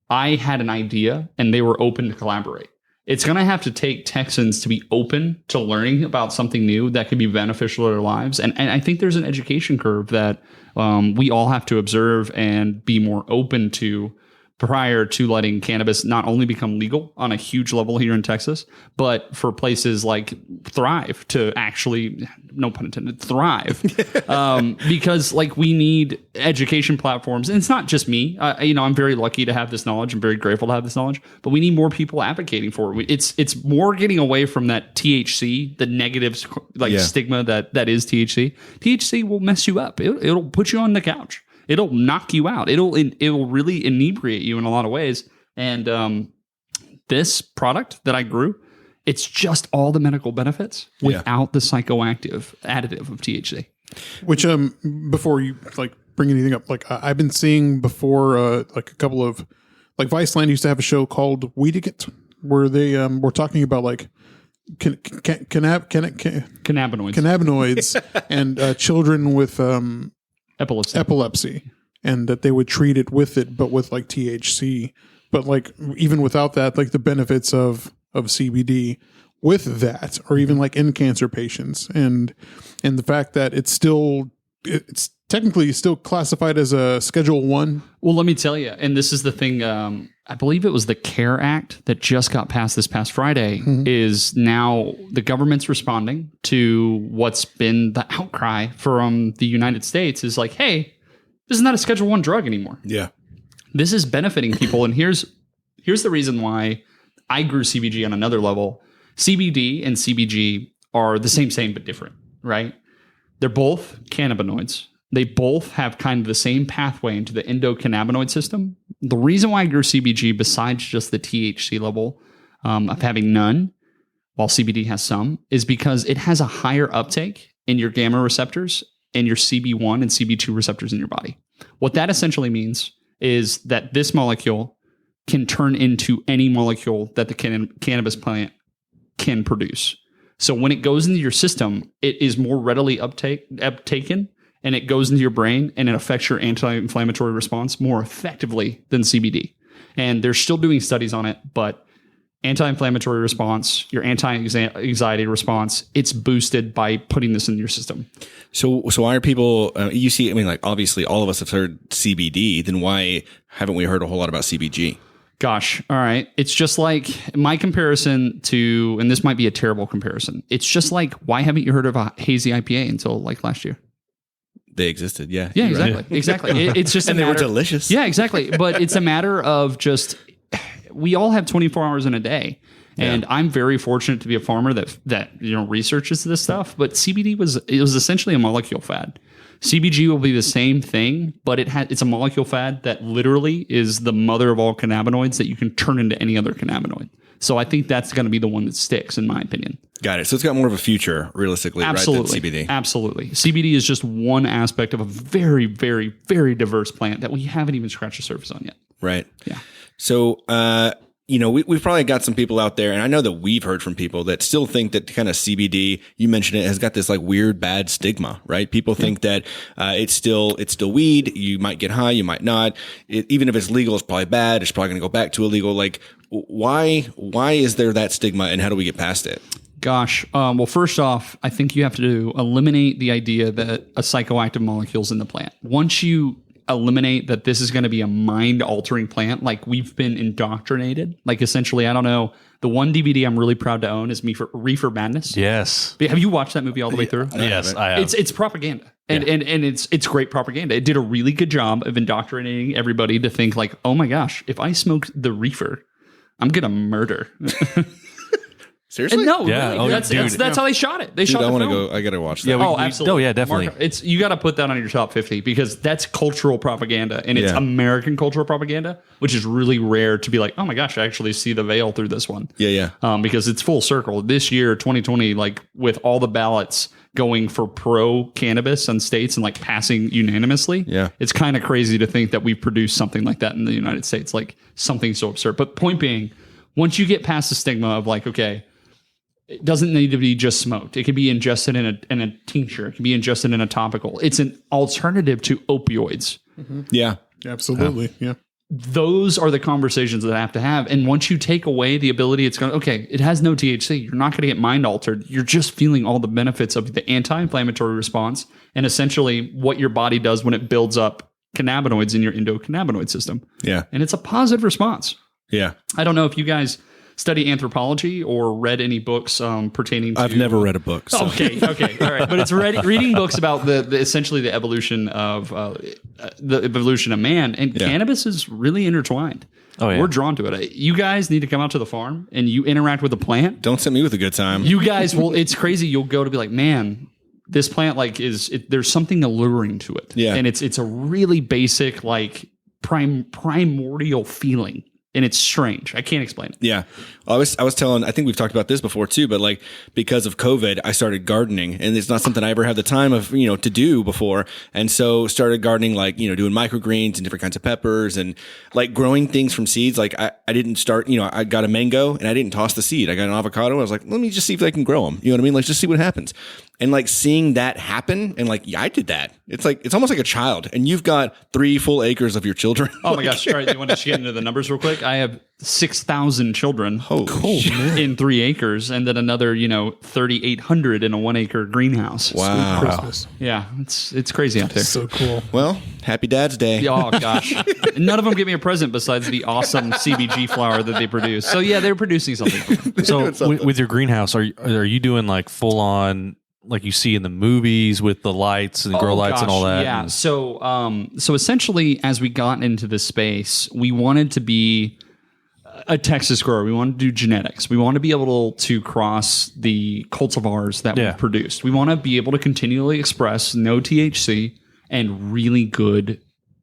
I had an idea and they were open to collaborate. It's going to have to take Texans to be open to learning about something new that could be beneficial to their lives. And I think there's an education curve that we all have to observe and be more open to prior to letting cannabis not only become legal on a huge level here in Texas, but for places like Thrive to actually, no pun intended, thrive. Because like we need education platforms. And it's not just me. I'm very lucky to have this knowledge. I'm very grateful to have this knowledge, but we need more people advocating for it. It's more getting away from that THC, the negative stigma that is THC. THC will mess you up. It'll put you on the couch. It'll knock you out. It'll really inebriate you in a lot of ways. And this product that I grew, it's just all the medical benefits without the psychoactive additive of THC. Which before you like bring anything up, like I've been seeing before, like a couple of, like Viceland used to have a show called Weediget, where they were talking about like cannabinoids and children with epilepsy, and that they would treat it with it, but with like THC. But like even without that, like the benefits of CBD with that, or even like in cancer patients, and the fact that it's technically still classified as a Schedule 1. Well, let me tell you, and this is the thing, I believe it was the CARE Act that just got passed this past Friday, is now the government's responding to what's been the outcry from the United States is like, hey, this is not a Schedule 1 drug anymore. Yeah. This is benefiting people. And here's the reason why I grew CBG on another level. CBD and CBG are the same but different, right? They're both cannabinoids. They both have kind of the same pathway into the endocannabinoid system. The reason why I grew CBG, besides just the THC level of having none, while CBD has some, is because it has a higher uptake in your gamma receptors and your CB1 and CB2 receptors in your body. What that essentially means is that this molecule can turn into any molecule that the cannabis plant can produce. So when it goes into your system, it is more readily uptaken, and it goes into your brain, and it affects your anti-inflammatory response more effectively than CBD. And they're still doing studies on it, but anti-inflammatory response, your anti-anxiety response, it's boosted by putting this in your system. So why are people, you see, I mean, like obviously all of us have heard CBD, then why haven't we heard a whole lot about CBG? Gosh, all right. It's just like my comparison to, and this might be a terrible comparison. It's just like, why haven't you heard of a hazy IPA until like last year? They existed, yeah. Yeah, exactly. Right. Exactly. It's just and they were delicious. Yeah, exactly. But it's a matter of just, we all have 24 hours in a day. And I'm very fortunate to be a farmer that researches this stuff. But CBD was essentially a molecule fad. CBG will be the same thing, but it's a molecule fad that literally is the mother of all cannabinoids that you can turn into any other cannabinoid. So I think that's going to be the one that sticks, in my opinion. Got it. So it's got more of a future, realistically, Absolutely. right, than CBD. Absolutely. CBD is just one aspect of a very, very, very diverse plant that we haven't even scratched the surface on yet. Right. Yeah. So, we've probably got some people out there, and I know that we've heard from people that still think that kind of CBD, you mentioned it, has got this like weird bad stigma, right? People think that it's still weed. You might get high, you might not. Even if it's legal, it's probably bad. It's probably going to go back to illegal. Like, why is there that stigma, and how do we get past it? Gosh. Well, first off, I think you have to eliminate the idea that a psychoactive molecule is in the plant. Once you eliminate that this is going to be a mind-altering plant, like we've been indoctrinated. Like essentially, I don't know, the one DVD I'm really proud to own is Reefer Madness. Yes. Have you watched that movie all the way through? Yes, I have. It's propaganda. And it's great propaganda. It did a really good job of indoctrinating everybody to think like, oh my gosh, if I smoke the reefer, I'm going to murder. Seriously? And no, Yeah. really. Oh, That's how they shot it. They shot I the want to film. go. I got to watch that. Yeah, Absolutely. Oh, yeah, definitely. It's you got to put that on your top 50 because that's cultural propaganda, and it's American cultural propaganda, which is really rare to be like, oh my gosh, I actually see the veil through this one. Yeah. Because it's full circle. This year, 2020, like with all the ballots going for pro cannabis on states and like passing unanimously, it's kind of crazy to think that we've produced something like that in the United States, like something so absurd. But point being, once you get past the stigma of like, okay, it doesn't need to be just smoked. It can be ingested in a tincture. It can be ingested in a topical. It's an alternative to opioids. Mm-hmm. Yeah. Absolutely. Yeah. Those are the conversations that I have to have. And once you take away the ability, it has no THC. You're not going to get mind altered. You're just feeling all the benefits of the anti-inflammatory response and essentially what your body does when it builds up cannabinoids in your endocannabinoid system. Yeah. And it's a positive response. Yeah. I don't know if you guys study anthropology or read any books pertaining to... I've never read a book. So. Okay, all right. But it's reading books about the essentially the evolution of man, and cannabis is really intertwined. Oh, yeah. We're drawn to it. You guys need to come out to the farm and you interact with the plant. Don't send me with a good time. You guys will... It's crazy. You'll go to be like, man, this plant there's something alluring to it. Yeah. And it's a really basic, like primordial feeling. And it's strange. I can't explain it. Yeah. I was telling, I think we've talked about this before too, but like because of COVID, I started gardening, and it's not something I ever had the time of, to do before. And so started gardening, like, doing microgreens and different kinds of peppers and like growing things from seeds. Like I didn't start, I got a mango and I didn't toss the seed. I got an avocado. I was like, let me just see if I can grow them. You know what I mean? Let's just see what happens. And like seeing that happen and like, yeah, I did that. It's almost like a child, and you've got 3 full acres of your children. Oh my gosh. All right. You want to get into the numbers real quick? I have 6,000 children in 3 acres, and then another, 3,800 in a 1 acre greenhouse. Wow. Christmas. Yeah. It's crazy out there. So cool. Well, happy Dad's Day. Oh gosh. None of them give me a present besides the awesome CBG flower that they produce. So yeah, they're producing something. So with your greenhouse, are you doing like full on, like you see in the movies with the lights and grow lights and all that? Yeah. So essentially, as we got into this space, we wanted to be a Texas grower. We wanted to do genetics. We want to be able to cross the cultivars that we've produced. We want to be able to continually express no THC and really good,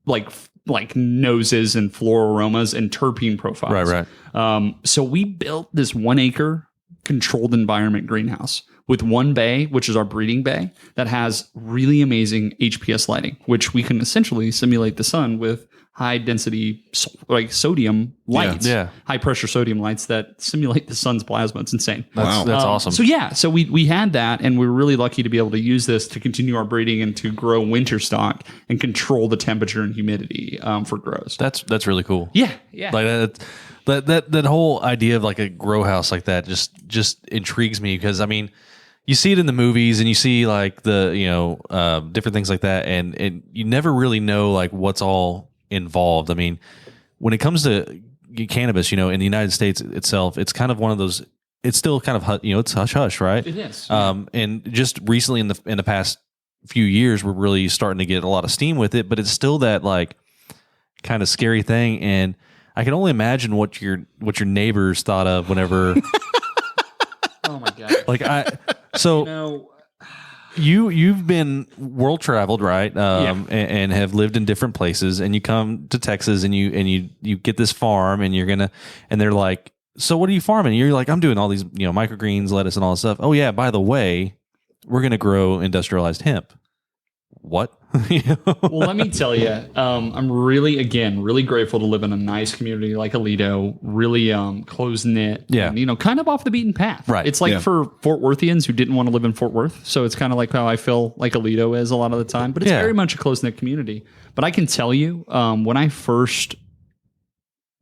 like noses and floral aromas and terpene profiles. Right. So we built this 1 acre controlled environment greenhouse with one bay, which is our breeding bay, that has really amazing HPS lighting, which we can essentially simulate the sun with high density, like sodium lights, high pressure sodium lights that simulate the sun's plasma. It's insane. That's awesome. So we had that, and we're really lucky to be able to use this to continue our breeding and to grow winter stock and control the temperature and humidity for grows. That's really cool. Yeah. Like that whole idea of like a grow house like that just intrigues me, because I mean, you see it in the movies and you see like the different things like that, and you never really know like what's all involved. I mean, when it comes to cannabis, in the United States itself, it's kind of one of those. It's still kind of it's hush hush, right? It is. And just recently in the past few years, we're really starting to get a lot of steam with it, but it's still that like kind of scary thing. And I can only imagine what your neighbors thought of whenever Oh my god. Like so No. you've been world traveled, right? And have lived in different places, and you come to Texas, and you get this farm, and and they're like, so what are you farming? And you're like, I'm doing all these, microgreens, lettuce, and all this stuff. Oh yeah, by the way, we're gonna grow industrialized hemp. What? Well, let me tell you, I'm really grateful to live in a nice community like Aledo, really close knit, and, kind of off the beaten path. Right. It's like for Fort Worthians who didn't want to live in Fort Worth. So it's kind of like how I feel like Aledo is a lot of the time, but it's very much a close knit community. But I can tell you, when I first,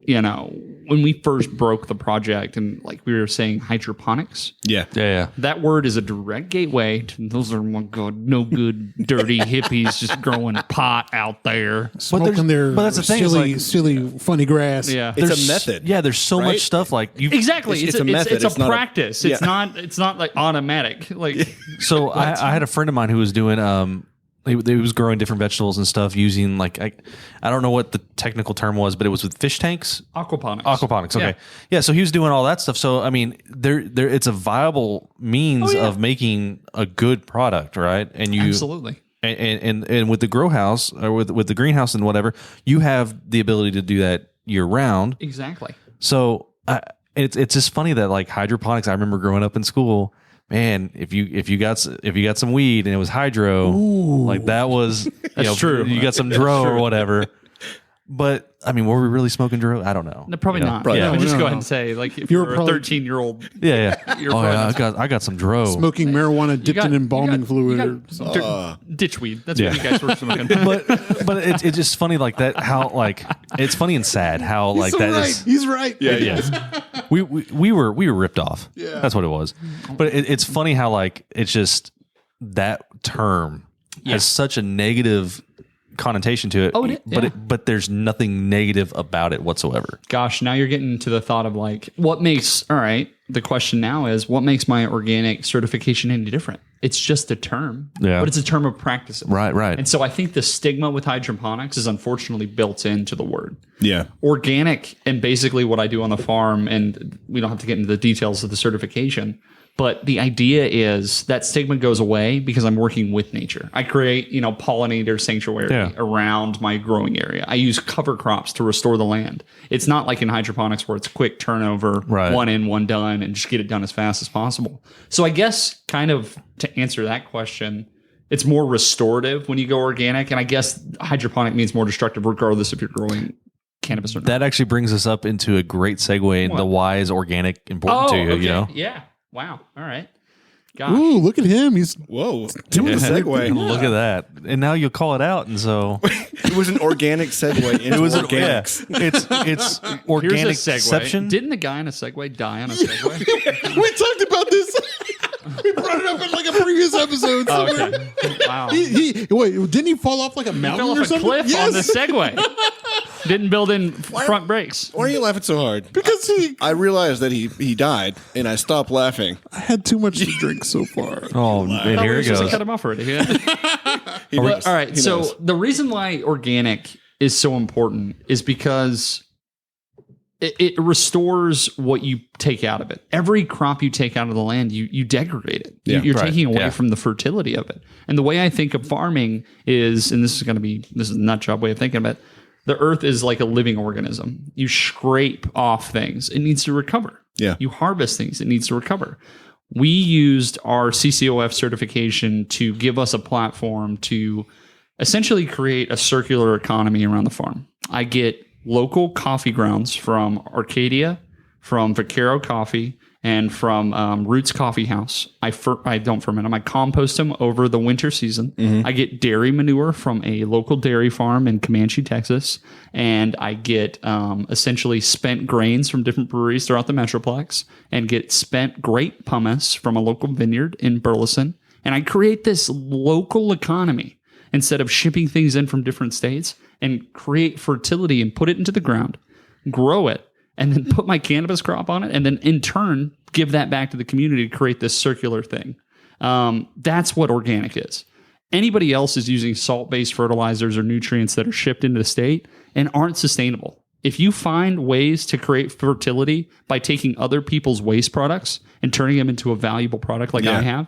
when we first broke the project and like we were saying hydroponics. Yeah. That word is a direct gateway to those are no good, dirty hippies just growing pot out there. Smoking their but that's the thing, silly, funny grass. Yeah. It's a method. Yeah, there's so much stuff like you. Exactly. It's a method. It's a not practice. It's not like automatic. Like So I had a friend of mine who was doing he was growing different vegetables and stuff using like I don't know what the technical term was, but it was with fish tanks. aquaponics. Okay. Yeah. So he was doing all that stuff. So I mean, there it's a viable means of making a good product, right? And you Absolutely. And with the grow house or with the greenhouse and whatever, you have the ability to do that year round. Exactly. So it's just funny that like hydroponics. I remember growing up in school. Man, if you got some weed and it was hydro, like that was true. You got some dro or whatever. But I mean, were we really smoking dro? I don't know. No, probably not. Probably Yeah, not. just go ahead and say like if you're a 13-year-old. Yeah. You're Oh yeah, probably I got some dro. Smoking marijuana dipped in embalming fluid. Or something. Ditchweed. That's what you guys were smoking. but it's just funny like that. How like it's funny and sad how like that is. He's right. Yeah. We were ripped off. Yeah. That's what it was. But it's funny how like it's just that term has such a negative connotation to it. But there's nothing negative about it whatsoever. Gosh, now you're getting to the thought of like the question now is what makes my organic certification any different? It's just a term, but it's a term of practice. Right. And so I think the stigma with hydroponics is unfortunately built into the word. Yeah. Organic and basically what I do on the farm, and we don't have to get into the details of the certification, but the idea is that stigma goes away because I'm working with nature. I create, pollinator sanctuary around my growing area. I use cover crops to restore the land. It's not like in hydroponics where it's quick turnover, one in, one done, and just get it done as fast as possible. So I guess kind of to answer that question, it's more restorative when you go organic. And I guess hydroponic means more destructive regardless if you're growing cannabis or not. That actually brings us up into a great segue into why is organic important to you, Okay. Yeah. Wow. All right. Gosh. Ooh, look at him. He's Whoa. Doing the segue. Look at that. And now you'll call it out. And so It was an organic segue into organics. It's Here's organic a segue. exception. Didn't the guy in a Segway die on a Segway? we talked about this. We brought it up in like a previous episode. Okay. Wow. Wait, didn't he fall off like a mountain Fell or off a something? cliff on the Segway. Didn't build in front brakes. Why are you laughing so hard? Because I realized that he died, and I stopped laughing. I had too much to drink so far. Oh, and here it I goes. cut him off already. He knows. All right. He So knows. the reason why organic is so important is because it restores what you take out of it. Every crop you take out of the land, you degrade it. Yeah, You're right. taking away Yeah. from the fertility of it. And the way I think of farming is, and this is a nut job way of thinking about it, the earth is like a living organism. You scrape off things, it needs to recover. Yeah. You harvest things, it needs to recover. We used our CCOF certification to give us a platform to essentially create a circular economy around the farm. I get local coffee grounds from Arcadia, from Vaquero Coffee, and from Roots Coffee House. I don't ferment them. I compost them over the winter season. I get dairy manure from a local dairy farm in Comanche, Texas. And I get essentially spent grains from different breweries throughout the Metroplex and get spent grape pumice from a local vineyard in Burleson. And I create this local economy instead of shipping things in from different states and create fertility and put it into the ground, grow it, and then put my cannabis crop on it, and then in turn give that back to the community to create this circular thing. That's what organic is. Anybody else is using salt-based fertilizers or nutrients that are shipped into the state and aren't sustainable. If you find ways to create fertility by taking other people's waste products and turning them into a valuable product like I have,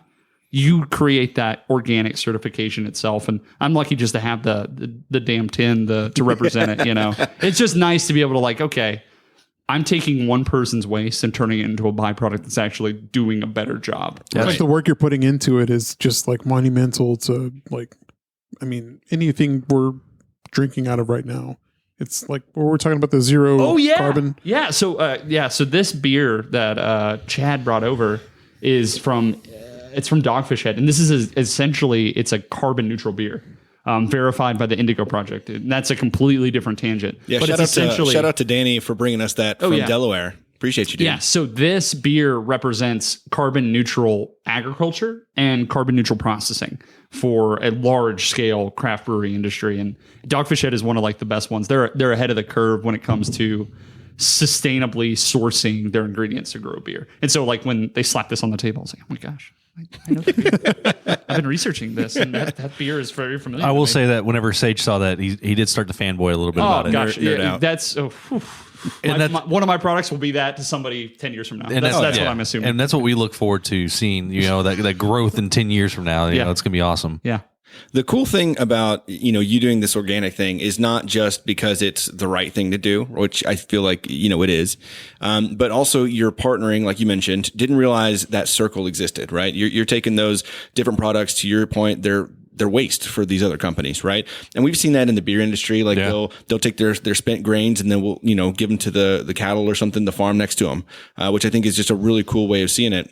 you create that organic certification itself. And I'm lucky just to have the damn tin to represent it, you know. It's just nice to be able to like, okay, I'm taking one person's waste and turning it into a byproduct that's actually doing a better job. Like the work you're putting into it is just like monumental to like, I mean, anything we're drinking out of right now. It's like we're talking about the zero carbon. Yeah. So this beer that Chad brought over is from Dogfish Head, and this is essentially it's a carbon neutral beer, verified by the Indigo Project. And that's a completely different tangent. Yeah. But shout out to Danny for bringing us that from Delaware. Appreciate you, dude. Yeah. So this beer represents carbon neutral agriculture and carbon neutral processing for a large scale craft brewery industry. And Dogfish Head is one of like the best ones. They're ahead of the curve when it comes to sustainably sourcing their ingredients to grow beer. And so like when they slapped this on the table, I was like, oh my gosh, I know the beer. I've been researching this, and that beer is very familiar. I will say that whenever Sage saw that, he did start to fanboy a little bit about it. Gosh, Nerd out. that's one of my products will be that to somebody 10 years from now. That's what I'm assuming. And that's what we look forward to seeing, you know, that growth in 10 years from now. You know, it's going to be awesome. Yeah. The cool thing about, you know, you doing this organic thing is not just because it's the right thing to do, which I feel like, you know, it is. But also you're partnering, like you mentioned, didn't realize that circle existed, right? You're taking those different products, to your point, they're waste for these other companies, right? And we've seen that in the beer industry. Like they'll take their spent grains and then we'll, you know, give them to the cattle or something, the farm next to them, which I think is just a really cool way of seeing it.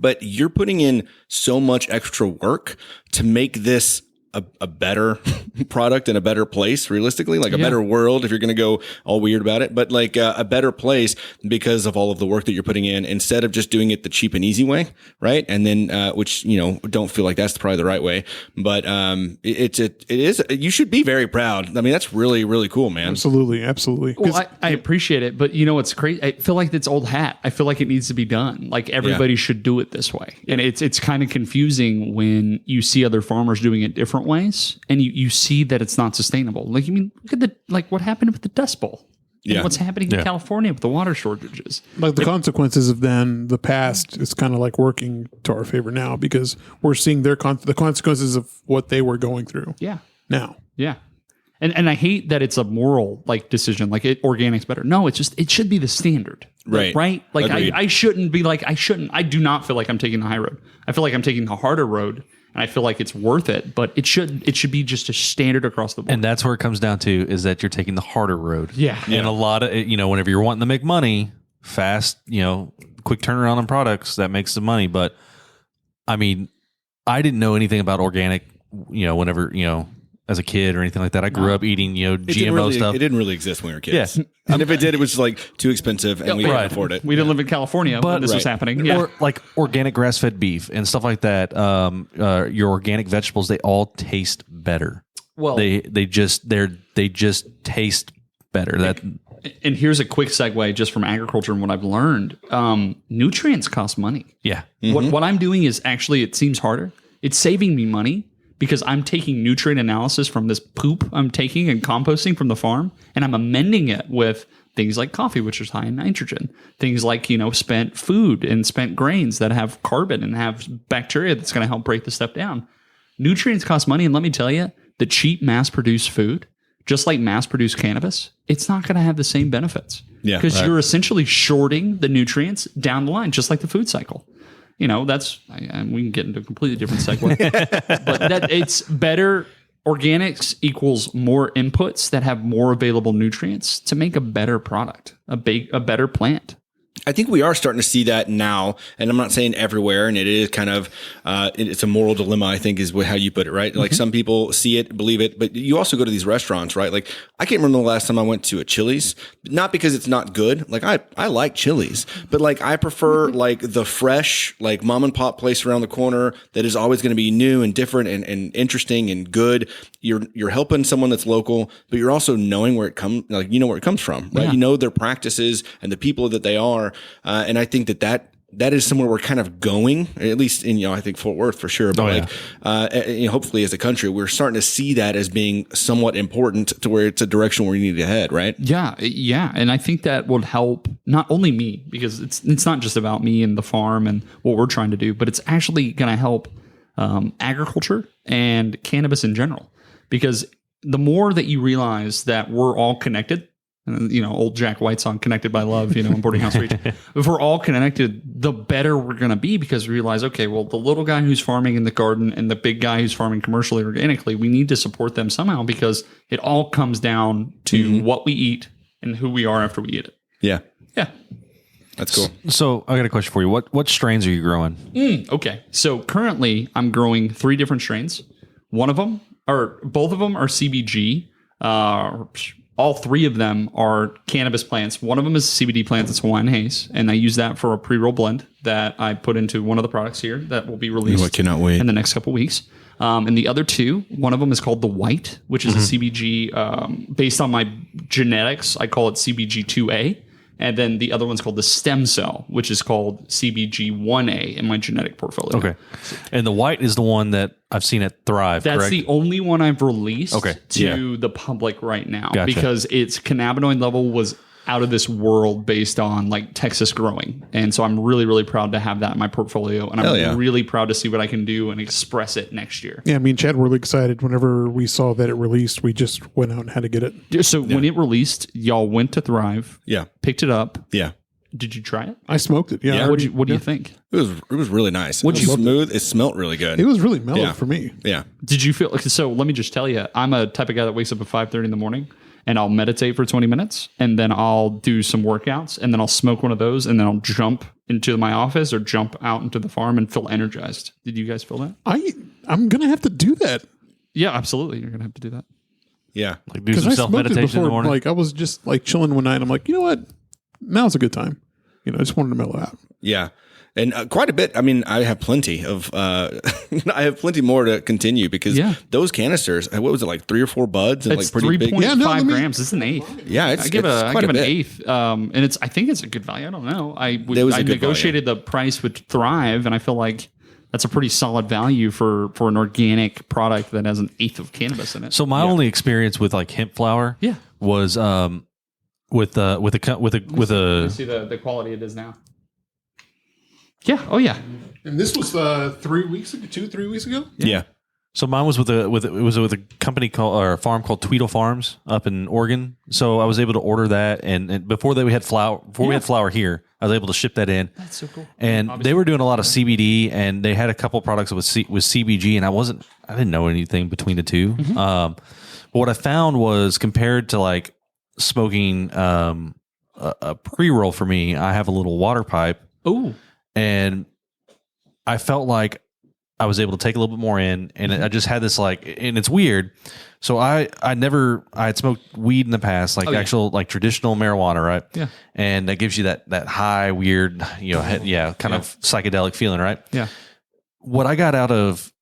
But you're putting in so much extra work to make this a better product and a better place, realistically, like a better world if you're going to go all weird about it, but like a better place because of all of the work that you're putting in instead of just doing it the cheap and easy way. Right. And then, which, you know, don't feel like that's probably the right way, but, it is, you should be very proud. I mean, that's really, really cool, man. Absolutely. Absolutely. Well, I appreciate it, but you know, what's crazy. I feel like it's old hat. I feel like it needs to be done. Like everybody should do it this way. And it's kind of confusing when you see other farmers doing it different ways and you see that it's not sustainable. Like, I mean, look at what happened with the Dust Bowl. And what's happening in California with the water shortages. Like the consequences of then the past is kind of like working to our favor now because we're seeing the consequences of what they were going through. Yeah. Now. Yeah. And I hate that it's a moral like decision, like organic's better. No, it should be the standard. Right. Right. Like Agreed. I shouldn't be like, I do not feel like I'm taking the high road. I feel like I'm taking the harder road. And I feel like it's worth it, but it should be just a standard across the board. And that's where it comes down to is that you're taking the harder road. Yeah. And a lot of, you know, whenever you're wanting to make money fast, you know, quick turnaround on products, that makes the money. But I mean, I didn't know anything about organic, you know, whenever, you know, as a kid or anything like that. I grew up eating, you know, GMO stuff. It didn't really exist when we were kids. Yes. And if it did, it was just like too expensive and we couldn't afford it. We didn't live in California when this was happening. Yeah. Or like organic grass-fed beef and stuff like that. Your organic vegetables, they all taste better. Well, they just taste better. And here's a quick segue just from agriculture and what I've learned. Nutrients cost money. Yeah. Mm-hmm. What I'm doing is actually, it seems harder. It's saving me money because I'm taking nutrient analysis from this poop I'm taking and composting from the farm, and I'm amending it with things like coffee, which is high in nitrogen, things like, you know, spent food and spent grains that have carbon and have bacteria that's going to help break the stuff down. Nutrients cost money. And let me tell you, the cheap mass-produced food, just like mass-produced cannabis, it's not going to have the same benefits. Yeah, because you're essentially shorting the nutrients down the line, just like the food cycle. You know, that's, we can get into a completely different segue, but that it's better. Organics equals more inputs that have more available nutrients to make a better product, a better plant. I think we are starting to see that now, and I'm not saying everywhere, and it is kind of, it's a moral dilemma, I think is how you put it, right? Like some people see it, believe it, but you also go to these restaurants, right? Like I can't remember the last time I went to a Chili's, not because it's not good. Like I like Chili's, but like I prefer like the fresh, like mom and pop place around the corner that is always going to be new and different and interesting and good. You're helping someone that's local, but you're also knowing where it comes, like, you know, where it comes from, right? Yeah. You know, their practices and the people that they are. And I think that that is somewhere we're kind of going, at least in, I think Fort Worth for sure. But hopefully as a country, we're starting to see that as being somewhat important to where it's a direction where we need to head, right? Yeah. Yeah. And I think that would help not only me, because it's not just about me and the farm and what we're trying to do, but it's actually going to help agriculture and cannabis in general. Because the more that you realize that we're all connected, old Jack White song, Connected by Love, in Boarding House Reach. If we're all connected, the better we're going to be, because we realize, okay, well, the little guy who's farming in the garden and the big guy who's farming commercially, organically, we need to support them somehow, because it all comes down to what we eat and who we are after we eat it. Yeah. Yeah. That's cool. So I got a question for you. What strains are you growing? Okay. So currently I'm growing 3 different strains. Both of them are CBG. All 3 of them are cannabis plants. One of them is a CBD plant that's Hawaiian Haze, and I use that for a pre-roll blend that I put into one of the products here that will be released I cannot wait. in the next couple of weeks. And the other 2, one of them is called the White, which is a CBG based on my genetics. I call it CBG2A. And then the other one's called the Stem Cell, which is called CBG1A in my genetic portfolio. Okay. And the White is the one that I've seen at Thrive, That's correct? the only one I've released to the public right now, Gotcha. because its cannabinoid level was out of this world based on like Texas growing. And so I'm really, really proud to have that in my portfolio. And I'm really proud to see what I can do and express it next year. Yeah, me and Chad were really excited whenever we saw that it released. We just went out and had to get it. So when it released, y'all went to Thrive, picked it up. Yeah. Did you try it? I smoked it. Yeah. What do you think? It was really nice. It was smooth. It smelled really good. It was really mellow for me. Yeah. Did you feel like, so let me just tell you, I'm a type of guy that wakes up at 5:30 in the morning and I'll meditate for 20 minutes and then I'll do some workouts and then I'll smoke one of those and then I'll jump into my office or jump out into the farm and feel energized. Did you guys feel that? I'm going to have to do that. Yeah, absolutely. You're going to have to do that. Yeah. Like do some self-meditation in the morning? Like I was just like chilling one night. I'm like, you know what? Now's a good time. I just wanted to mellow out. Yeah. And quite a bit. I mean, I have plenty of, I have plenty more to continue because those canisters, what was it, like 3 or 4 buds and it's like pretty big? 3.5 grams. It's an eighth. Yeah. I give an eighth. And I think it's a good value. I don't know. I negotiated the price with Thrive and I feel like that's a pretty solid value for an organic product that has an eighth of cannabis in it. So my only experience with like hemp flower was, with a see the quality it is now. Yeah. Oh yeah. And this was 3 weeks ago, 2-3 weeks ago. Yeah. So mine was with a company called or a farm called Tweedle Farms up in Oregon. So I was able to order that, and before that we had flour. We had flour here, I was able to ship that in. That's so cool. And they were doing a lot of CBD, and they had a couple products with CBG, and I didn't know anything between the two. But what I found was compared to like smoking a pre-roll for me, I have a little water pipe. Oh. And I felt like I was able to take a little bit more in, and I just had this like, and it's weird. So I had smoked weed in the past, like actual like traditional marijuana, right? Yeah. And that gives you that high, weird, kind of psychedelic feeling, right? Yeah. What I got out of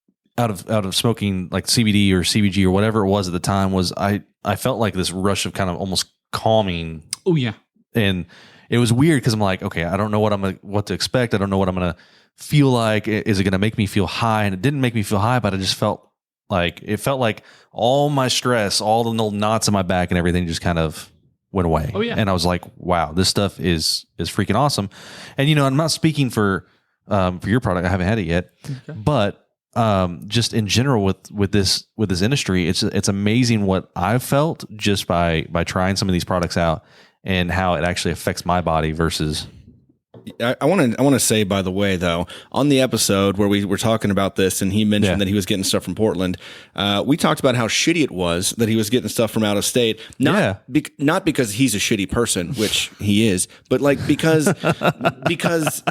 smoking like CBD or CBG or whatever it was at the time was I felt like this rush of kind of almost calming. Oh yeah. And it was weird because I'm like, okay, I don't know what to expect. I don't know what I'm gonna feel like. Is it gonna make me feel high? And it didn't make me feel high, but I just felt like all my stress, all the little knots in my back and everything just kind of went away. Oh yeah. And I was like, wow, this stuff is freaking awesome. And I'm not speaking for your product. I haven't had it yet, but just in general with this industry, it's amazing what I've felt just by trying some of these products out and how it actually affects my body versus. I want to say, by the way, though, on the episode where we were talking about this and he mentioned that he was getting stuff from Portland, we talked about how shitty it was that he was getting stuff from out of state. Not because he's a shitty person, which he is, but like because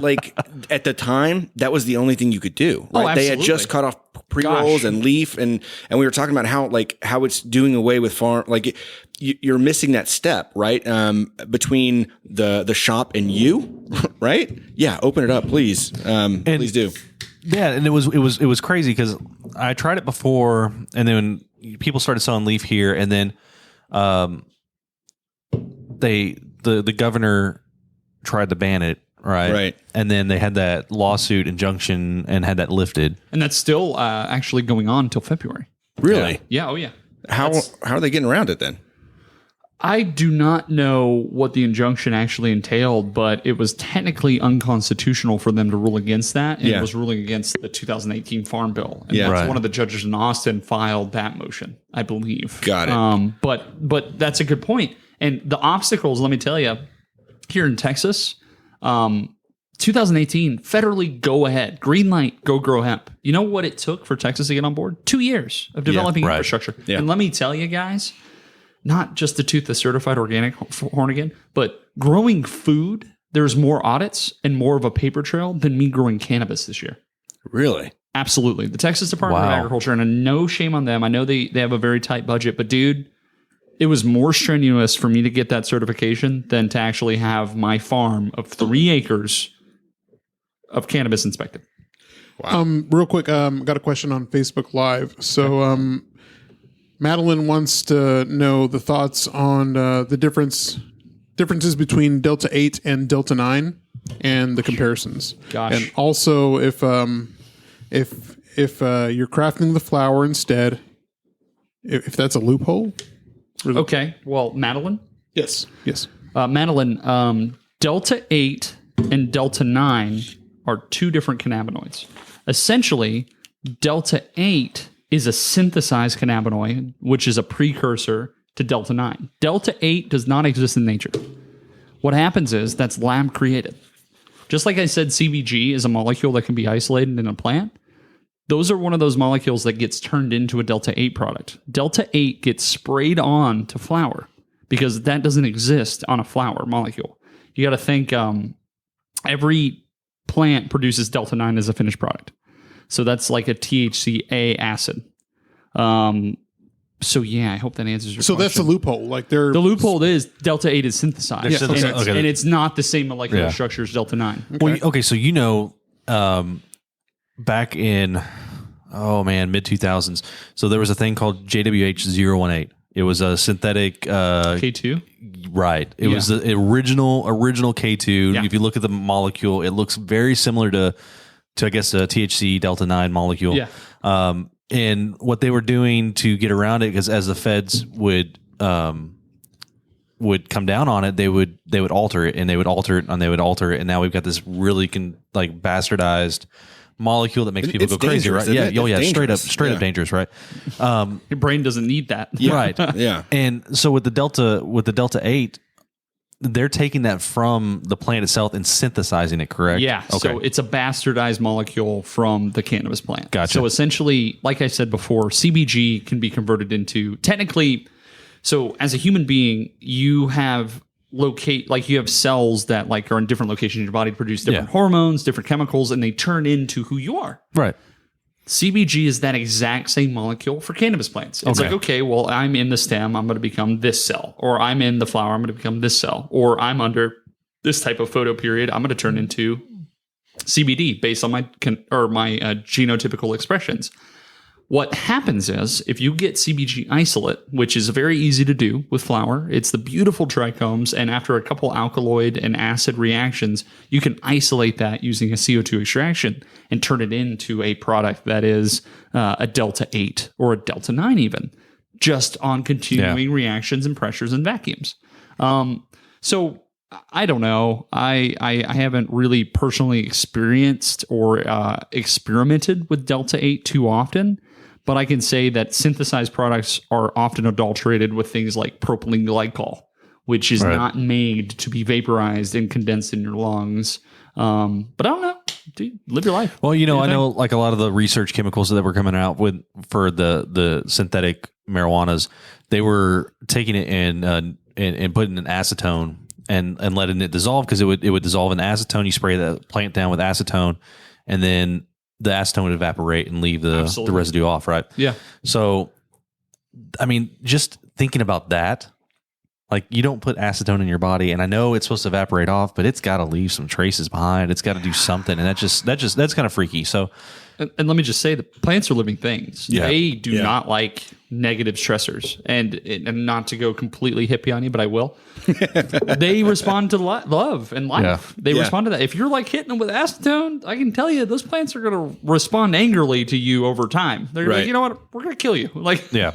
like at the time that was the only thing you could do. Right? They had just cut off pre-rolls and leaf, and we were talking about how it's doing away with farm. Like you're missing that step, right? Between the shop and you. Right? Yeah. Open it up, please. Please do. Yeah. And it was crazy because I tried it before, and then people started selling leaf here, and then the governor tried to ban it right? Right. And then they had that lawsuit injunction and had that lifted. And that's still actually going on until February. Really? Yeah. Oh, yeah. How are they getting around it then? I do not know what the injunction actually entailed, but it was technically unconstitutional for them to rule against that. And Yeah. it was ruling against the 2018 Farm Bill. And Yeah. that's Right. one of the judges in Austin filed that motion, I believe. Got it. But that's a good point. And the obstacles, let me tell you, here in Texas, 2018, federally go ahead, green light, go grow hemp. You know what it took for Texas to get on board? 2 years of developing right. infrastructure. Yeah. And let me tell you guys, not just to toot the certified organic horn again, but growing food, there's more audits and more of a paper trail than me growing cannabis this year. Really? Absolutely. The Texas Department of Wow. Agriculture, and no shame on them. I know they have a very tight budget, but dude, it was more strenuous for me to get that certification than to actually have my farm of 3 acres of cannabis inspected. Real quick, got a question on Facebook Live. So, Madeline wants to know the thoughts on the differences between Delta 8 and Delta 9 and the comparisons. Gosh. And also if you're crafting the flower instead, if that's a loophole. Okay. Well, Madeline? Yes. Madeline, Delta 8 and Delta 9 are 2 different cannabinoids. Essentially, Delta 8 is a synthesized cannabinoid, which is a precursor to Delta 9. Delta 8 does not exist in nature. What happens is that's lab created. Just like I said, CBG is a molecule that can be isolated in a plant. Those are one of those molecules that gets turned into a Delta 8 product. Delta 8 gets sprayed on to flower because that doesn't exist on a flower molecule. You got to think every plant produces Delta 9 as a finished product. So that's like a THCA acid. So yeah, I hope that answers your question. So that's the loophole. Like they're The loophole is Delta 8 is synthesized. They're synthesized. And, it's, Okay. and it's not the same molecular Yeah. structure as Delta 9. Well, okay, so back in mid 2000s, so there was a thing called JWH018. It was a synthetic K2? right. It was the original K2. Yeah. If you look at the molecule, it looks very similar to I guess a THC Delta 9 molecule. Yeah. And what they were doing to get around it, because as the feds would come down on it, they would alter it and they would alter it and they would alter it, and now we've got this really bastardized molecule that makes people It's go crazy, dangerous, right? isn't Yeah, it? It's straight dangerous. up dangerous, right? Your brain doesn't need that. Right. Yeah. And so with the Delta 8, they're taking that from the plant itself and synthesizing it, correct? Yeah. Okay. So it's a bastardized molecule from the cannabis plant. Gotcha. So essentially, like I said before, CBG can be converted into technically. So as a human being, you have you have cells that like are in different locations in your body to produce different hormones, different chemicals, and they turn into who you are. right. CBG is that exact same molecule for cannabis plants. It's like, okay, well, I'm in the stem, I'm going to become this cell, or I'm in the flower, I'm going to become this cell, or I'm under this type of photo period, I'm going to turn into CBD based on my genotypical expressions. What happens is if you get CBG isolate, which is very easy to do with flower, it's the beautiful trichomes, and after a couple alkaloid and acid reactions, you can isolate that using a CO2 extraction and turn it into a product that is a Delta 8 or a Delta 9 even, just on continuing reactions and pressures and vacuums. So I don't know. I haven't really personally experienced or experimented with Delta 8 too often. But I can say that synthesized products are often adulterated with things like propylene glycol, which is not made to be vaporized and condensed in your lungs. But I don't know. Dude, live your life. Well, I know like a lot of the research chemicals that were coming out with for the synthetic marijuanas, they were taking it and putting in acetone and letting it dissolve, because it would dissolve in acetone. You spray the plant down with acetone, and then the acetone would evaporate and leave the residue off, right? Yeah. So, I mean, just thinking about that, like you don't put acetone in your body, and I know it's supposed to evaporate off, but it's got to leave some traces behind. It's got to do something, and that's kind of freaky. So, And let me just say that plants are living things. Yeah. They do not like negative stressors. And not to go completely hippie on you, but I will. They respond to love and life. Yeah. They respond to that. If you're like hitting them with acetone, I can tell you those plants are going to respond angrily to you over time. They're Right. like, you know what? We're going to kill you. Like, Yeah.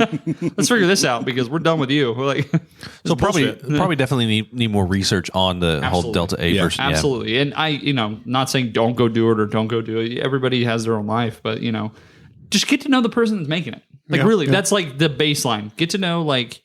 let's figure this out because we're done with you. We're like, So probably bullshit. definitely need more research on the whole Absolutely. Delta 8 Yeah. version. Absolutely. And I, not saying don't go do it or don't go do it. Everybody has their own life, but just get to know the person that's making it. Like really, that's like the baseline. Get to know like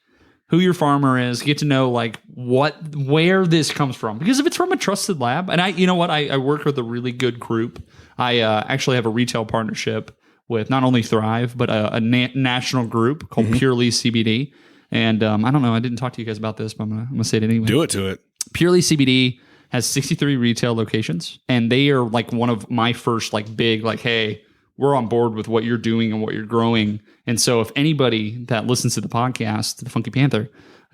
who your farmer is, get to know like where this comes from. Because if it's from a trusted lab, and I work with a really good group. I actually have a retail partnership with not only Thrive, but a national group called Purely CBD. And I don't know, I didn't talk to you guys about this, but I'm gonna say it anyway. Do it to it. Purely CBD has 63 retail locations, and they are like one of my first like big like, hey, we're on board with what you're doing and what you're growing. And so if anybody that listens to the podcast, the Funky Panther,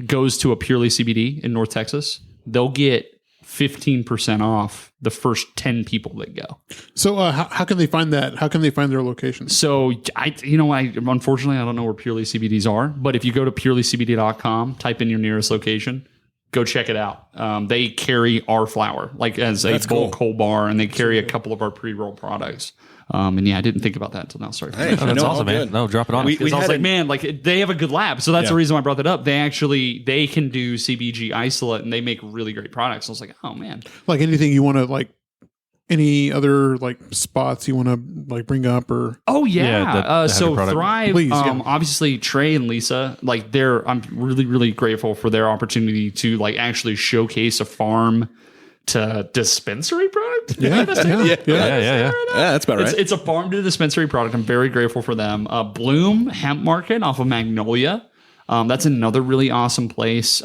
goes to a Purely CBD in North Texas, they'll get 15% off the first 10 people that go. So how can they find that? How can they find their locations? So I unfortunately I don't know where Purely CBDs are, but if you go to purelycbd.com, type in your nearest location, go check it out. They carry our flower like as a bulk whole bar, and they carry a couple of our pre-roll products. And I didn't think about that until now. Sorry. Hey, Oh, that's no, awesome, all man. good. No, drop it on. We I was had like, man, like they have a good lab. So that's the reason why I brought that up. They can do CBG isolate and they make really great products. I was like, oh man. Like anything you want to like, any other like spots you want to like bring up or? Oh Yeah, yeah. that have So your product. Thrive, Please, yeah. obviously Trey and Lisa, like I'm really, really grateful for their opportunity to like actually showcase a farm to dispensary product. Yeah. Yeah. Yeah, that's about right. It's a farm to dispensary product. I'm very grateful for them. Bloom Hemp Market off of Magnolia. That's another really awesome place.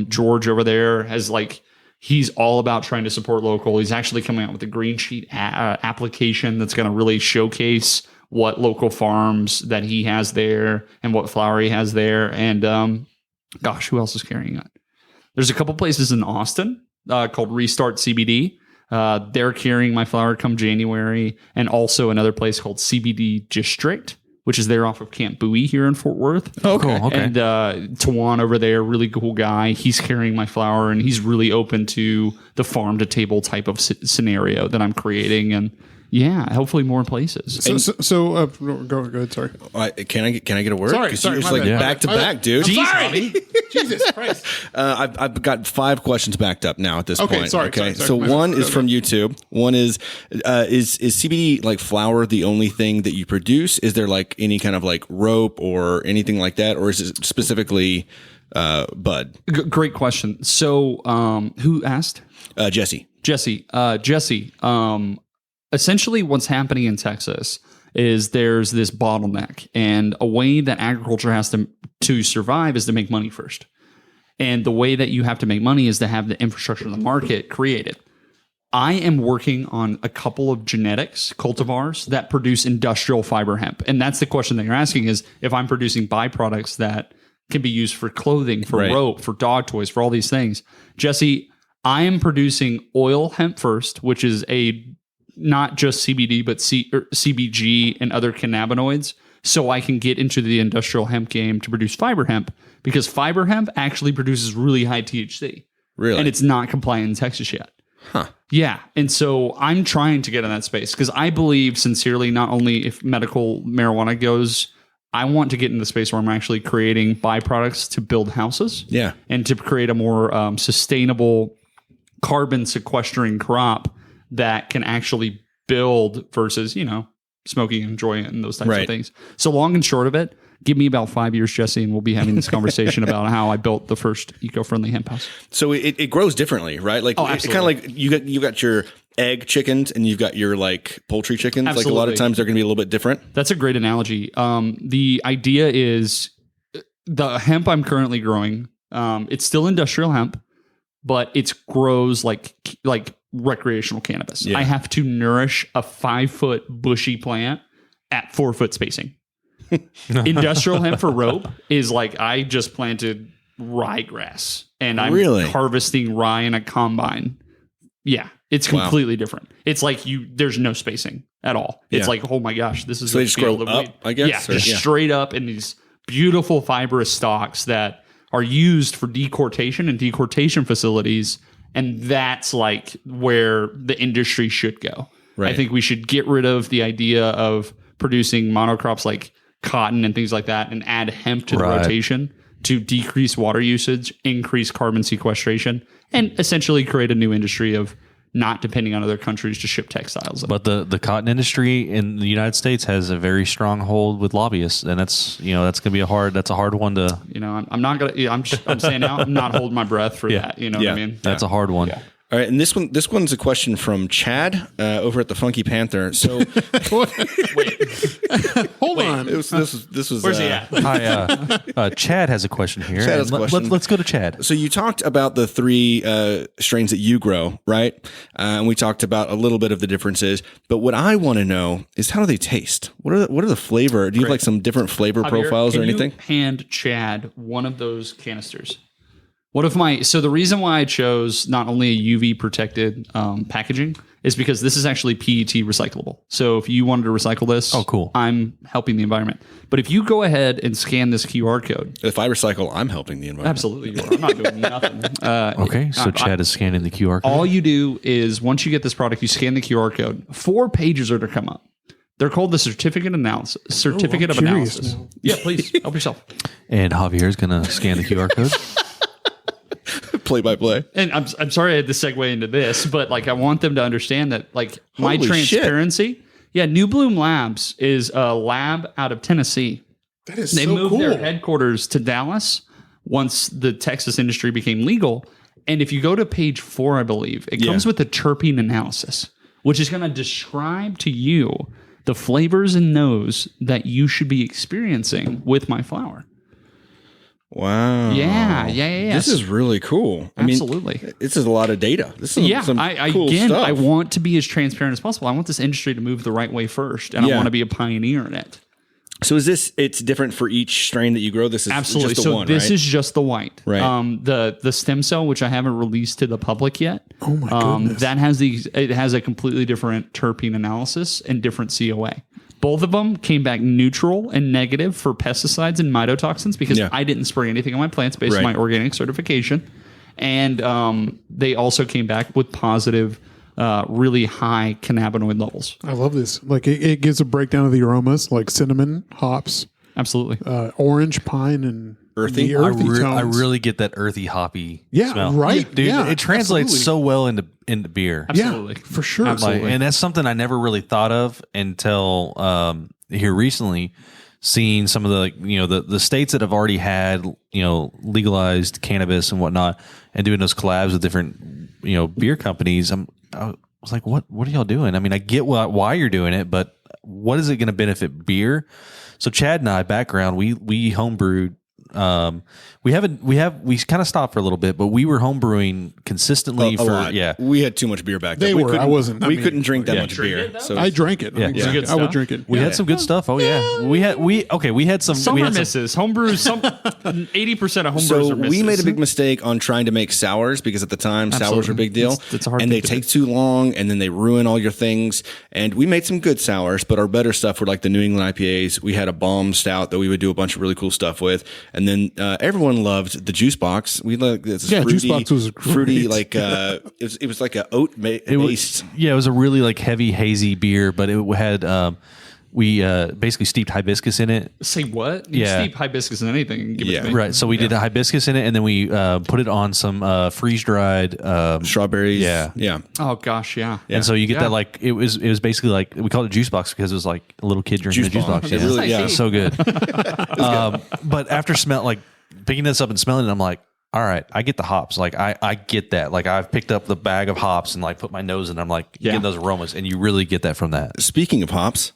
George over there has like, he's all about trying to support local. He's actually coming out with a green sheet application that's going to really showcase what local farms that he has there and what flower he has there. And gosh, who else is carrying it? There's a couple places in Austin called Restart CBD. They're carrying my flower come January, and also another place called CBD District, which is there off of Camp Bowie here in Fort Worth. Oh, cool. Okay. And Tawan over there, really cool guy. He's carrying my flower, and he's really open to the farm to table type of scenario that I'm creating. And yeah, hopefully more places. So go ahead. Sorry. Can I get a word? Sorry, 'Cause sorry, you're just my like bad. back to My back, bad. dude. Sorry. Jesus Christ. I've got 5 questions backed up now at this Okay, point. sorry. So one is from YouTube. One is CBD like flower the only thing that you produce? Is there like any kind of like rope or anything like that, or is it specifically bud? Great question. So who asked? Jesse. Jesse. Essentially what's happening in Texas is there's this bottleneck, and a way that agriculture has to survive is to make money first. And the way that you have to make money is to have the infrastructure in the market created. I am working on a couple of genetics cultivars that produce industrial fiber hemp. And that's the question that you're asking is if I'm producing byproducts that can be used for clothing, for rope, for dog toys, for all these things. Jesse, I am producing oil hemp first, which is not just CBD, but CBG and other cannabinoids. So I can get into the industrial hemp game to produce fiber hemp, because fiber hemp actually produces really high THC. Really? And it's not compliant in Texas yet. Huh. Yeah. And so I'm trying to get in that space because I believe sincerely, not only if medical marijuana goes, I want to get in the space where I'm actually creating byproducts to build houses. Yeah. And to create a more sustainable carbon sequestering crop that can actually build versus, smoking and enjoying it and those types of things. So long and short of it, give me about 5 years, Jesse, and we'll be having this conversation about how I built the first eco-friendly hemp house. So it grows differently, right? Like it's kind of like you got your egg chickens and you've got your like poultry chickens. Absolutely. Like a lot of times they're going to be a little bit different. That's a great analogy. The idea is the hemp I'm currently growing, it's still industrial hemp, but it grows like recreational cannabis. Yeah. I have to nourish a 5-foot bushy plant at 4-foot spacing. Industrial hemp for rope is like I just planted ryegrass and I'm harvesting rye in a combine. Yeah, it's completely different. It's like there's no spacing at all. It's like, oh my gosh, this is so they just grow up, I guess? Yeah, straight up in these beautiful fibrous stalks that are used for decortation and decortation facilities. And that's like where the industry should go. Right. I think we should get rid of the idea of producing monocrops like cotton and things like that and add hemp to the rotation to decrease water usage, increase carbon sequestration, and essentially create a new industry of not depending on other countries to ship textiles. But the cotton industry in the United States has a very strong hold with lobbyists, and that's that's going to be a hard one to. I'm not gonna. I'm saying now, I'm not holding my breath for that. You know what I mean? That's a hard one. Yeah. All right, and this one's a question from Chad over at the Funky Panther. So, Hold on. this was. Where's he at? Hi, Chad has a question here. Chad has a question. Let's go to Chad. So you talked about the 3 strains that you grow, right? And we talked about a little bit of the differences. But what I want to know is how do they taste? What are the flavor? Do you have like some different flavor profiles or anything? Can you hand Chad one of those canisters? So the reason why I chose not only a UV protected packaging is because this is actually PET recyclable. So if you wanted to recycle this, cool. I'm helping the environment. But if you go ahead and scan this QR code, If I recycle, I'm helping the environment. absolutely you are. I'm not doing nothing. Okay, so Chad is scanning the QR code. All you do is once you get this product, you scan the QR code. 4 pages are to come up. They're called the certificate of analysis. I'm curious now. Yeah, please help yourself. And Javier's going to scan the QR code. Play by play. And I'm sorry I had to segue into this, but like I want them to understand that like my Holy transparency. Yeah, New Bloom Labs is a lab out of Tennessee. That is They so moved cool. their headquarters to Dallas once the Texas industry became legal. And if you go to page 4, I believe, it comes with a terpene analysis, which is going to describe to you the flavors and notes that you should be experiencing with my flower. Wow. Yeah. This is really cool. I mean, Absolutely. this is a lot of data. This is some cool stuff. I want to be as transparent as possible. I want this industry to move the right way first, and I want to be a pioneer in it. So is this? It's different for each strain that you grow. This is Absolutely. just the So one, this right? is just the white. Right. The stem cell, which I haven't released to the public yet. Oh my goodness. That has a completely different terpene analysis and different COA. Both of them came back neutral and negative for pesticides and mycotoxins because I didn't spray anything on my plants based on my organic certification. And they also came back with positive, really high cannabinoid levels. I love this. Like it gives a breakdown of the aromas, like cinnamon, hops, Absolutely. orange, pine, and Earthy? the earthy tones. I really get that earthy hoppy Yeah, smell. right. Dude, Yeah, it translates absolutely. so well into beer. Absolutely. Yeah, for sure. Like, and that's something I never really thought of until here recently, seeing some of the states that have already had legalized cannabis and whatnot, and doing those collabs with different beer companies. I was like, what are y'all doing? I mean, I get why you're doing it, but what is it going to benefit beer? So Chad and I, background, we homebrewed. We kind of stopped for a little bit, but we were homebrewing consistently a lot. We had too much beer back then. They were. I wasn't. I We mean, couldn't drink that Yeah. much Drink beer. it, though? So I drank it. Yeah. I mean, Some good I would stuff? drink it. We had some good stuff. Oh yeah, we had some. Some we are had some- misses. Homebrews, 80% of homebrews So are misses. we made a big mistake on trying to make sours because at the time sours were a big deal. It's a hard and thing they to take too long and then they ruin all your things. And we made some good sours, but our better stuff were like the New England IPAs. We had a bomb stout that we would do a bunch of really cool stuff with. And then everyone loved the juice box. We like this Juice box was great. fruity, like it was like a oat based. Yeah, it was a really like heavy hazy beer, but it had we basically steeped hibiscus in it. Say what? You Yeah. steep hibiscus in anything and give it Yeah. to me. Right, so we did a hibiscus in it, and then we put it on some freeze dried. Strawberries. Yeah. Yeah. Oh, gosh, yeah. And so you get Yeah. that like it was basically like we called it juice box because it was like a little kid drinking Juice a juice bomb. box. It Yeah, really- yeah. so good. But after picking this up and smelling it, I'm like, all right, I get the hops. Like I get that. Like I've picked up the bag of hops and like put my nose in. I'm like getting those aromas, and you really get that from that. Speaking of hops,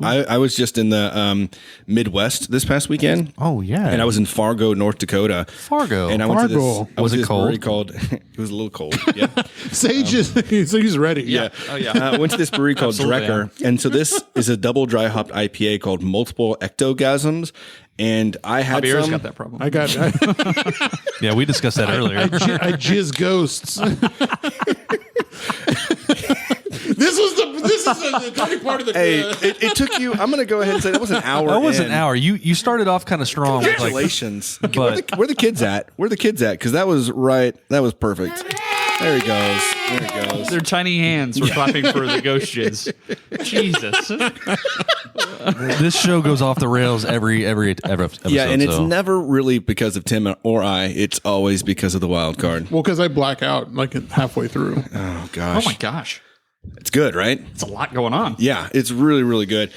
I was just in the Midwest this past weekend. Oh yeah, And I was in Fargo, North Dakota. Fargo. And I went to this. Fargo. I went Was to it this cold? brewery called. It was a little cold. Yeah. Sage is ready. Yeah. Oh, yeah. I went to this brewery called Absolutely, Drecker. And so this is a double dry hopped IPA called Multiple Ectogasms. And I had Javier's some. got that problem. I got. Yeah, we discussed that earlier. I jizz ghosts. This is the cutting part of the. Hey, it took you. I'm going to go ahead and say that was an hour. That was in. an hour. You started off kind of strong. with, like, Congratulations. But- where the kids at? Where the kids at? Because that was right. That was perfect. There he goes. There he goes. Their tiny hands were clapping for the ghost jizz. Jesus. This show goes off the rails every episode. Yeah, and it's so. never really because of Tim or I. It's always because of the wild card. Well, because I black out like halfway through. Oh Oh gosh, my gosh. it's good, right? It's a lot going on. Yeah, it's really, really good.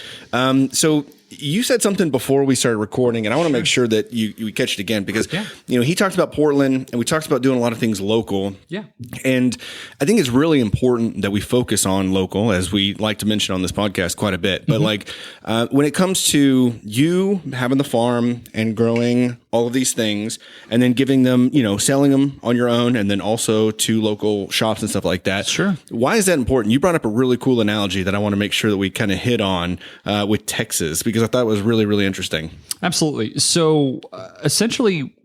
So you said something before we started recording, and I want to make sure that you catch it again because he talked about Portland, and we talked about doing a lot of things local. Yeah. And I think it's really important that we focus on local, as we like to mention on this podcast quite a bit. But when it comes to you having the farm and growing all of these things and then giving them, selling them on your own and then also to local shops and stuff like that. Sure. Why is that important? You brought up a really cool analogy that I want to make sure that we kind of hit on with Texas, because I thought it was really, really interesting. Absolutely. So essentially,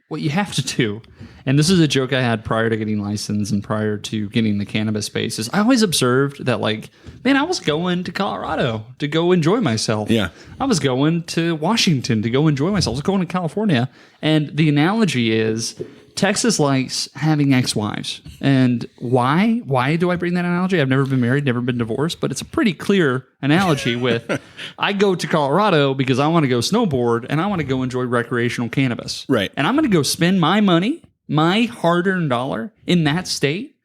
what you have to do, and this is a joke I had prior to getting licensed and prior to getting the cannabis space, is I always observed that, I was going to Colorado to go enjoy myself. Yeah. I was going to Washington to go enjoy myself. I was going to California. And the analogy is Texas likes having ex-wives. And why? Why do I bring that analogy? I've never been married, never been divorced, but it's a pretty clear analogy with I go to Colorado because I want to go snowboard and I want to go enjoy recreational cannabis. Right. And I'm going to go spend my money, my hard-earned dollar in that state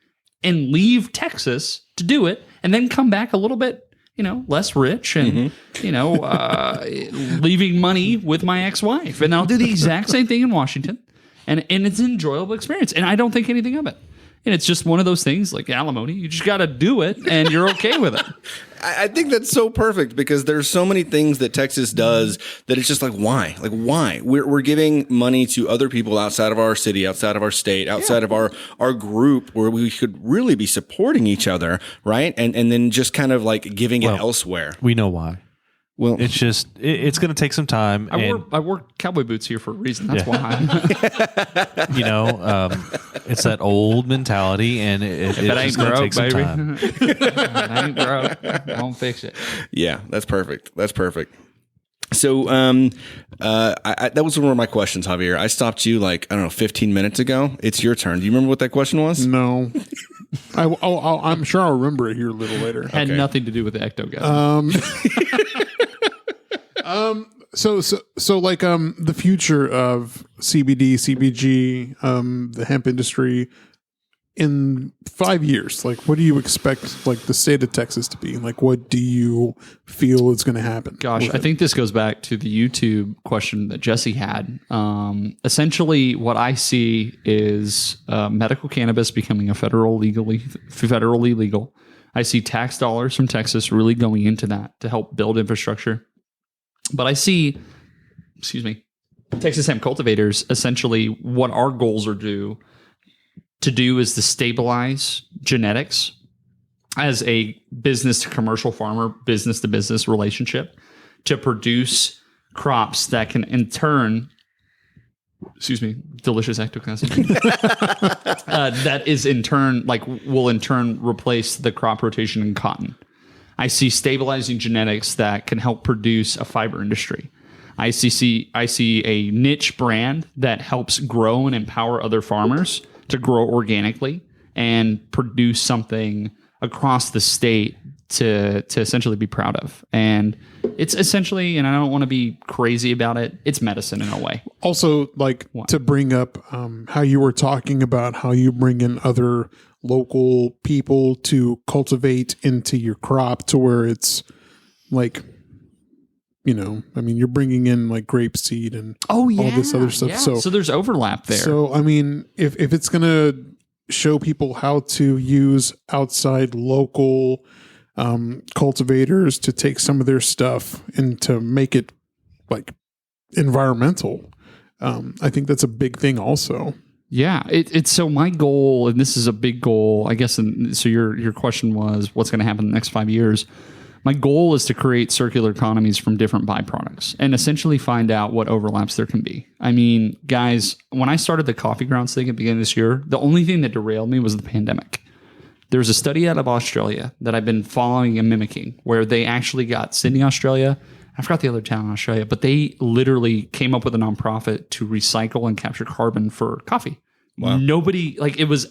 and leave Texas to do it and then come back a little bit, less rich and, leaving money with my ex-wife. And I'll do the exact same thing in Washington. And it's an enjoyable experience. And I don't think anything of it. And it's just one of those things like alimony. You just got to do it and you're okay with it. I think that's so perfect because there's so many things that Texas does that it's just like, why? Like, why? We're giving money to other people outside of our city, outside of our state, outside of our group where we could really be supporting each other, right? And then just kind of like giving it elsewhere. We know why. Well, It's just it's going to take some time. I wore cowboy boots here for a reason. That's why. It's that old mentality, and it's just going to take some time. It ain't broke. Don't fix it. yeah, that's perfect. That's perfect. So, that was one of my questions, Javier. I stopped you 15 minutes ago. It's your turn. Do you remember what that question was? No. I'm sure I'll remember it here a little later. Had nothing to do with the ecto guy. So the future of CBD, CBG, the hemp industry in 5 years, what do you expect the state of Texas to be? What do you feel is going to happen? Gosh, I think this goes back to the YouTube question that Jesse had. Essentially, what I see is medical cannabis becoming federally legal. I see tax dollars from Texas really going into that to help build infrastructure. But I see, Texas hemp cultivators, essentially what our goals are to do is to stabilize genetics as a business to commercial farmer, business to business relationship to produce crops that can in turn, delicious ectoplasm. That is in turn, will in turn replace the crop rotation in cotton. I see stabilizing genetics that can help produce a fiber industry. I see a niche brand that helps grow and empower other farmers to grow organically and produce something across the state to essentially be proud of. And it's essentially, and I don't want to be crazy about it, it's medicine in a way. Also, to bring up how you were talking about how you bring in other local people to cultivate into your crop to where it's you're bringing in grapeseed and all this other stuff. Yeah. So there's overlap there. So, if it's going to show people how to use outside local cultivators to take some of their stuff and to make it environmental, I think that's a big thing also. Yeah, it's so my goal, and this is a big goal, I guess. And so your question was, what's going to happen in the next 5 years? My goal is to create circular economies from different byproducts and essentially find out what overlaps there can be. Guys, when I started the coffee grounds thing at the beginning of this year, the only thing that derailed me was the pandemic. There's a study out of Australia that I've been following and mimicking where they actually got Sydney, Australia. I forgot the other town in Australia, but they literally came up with a nonprofit to recycle and capture carbon for coffee. Wow. Nobody, like, it was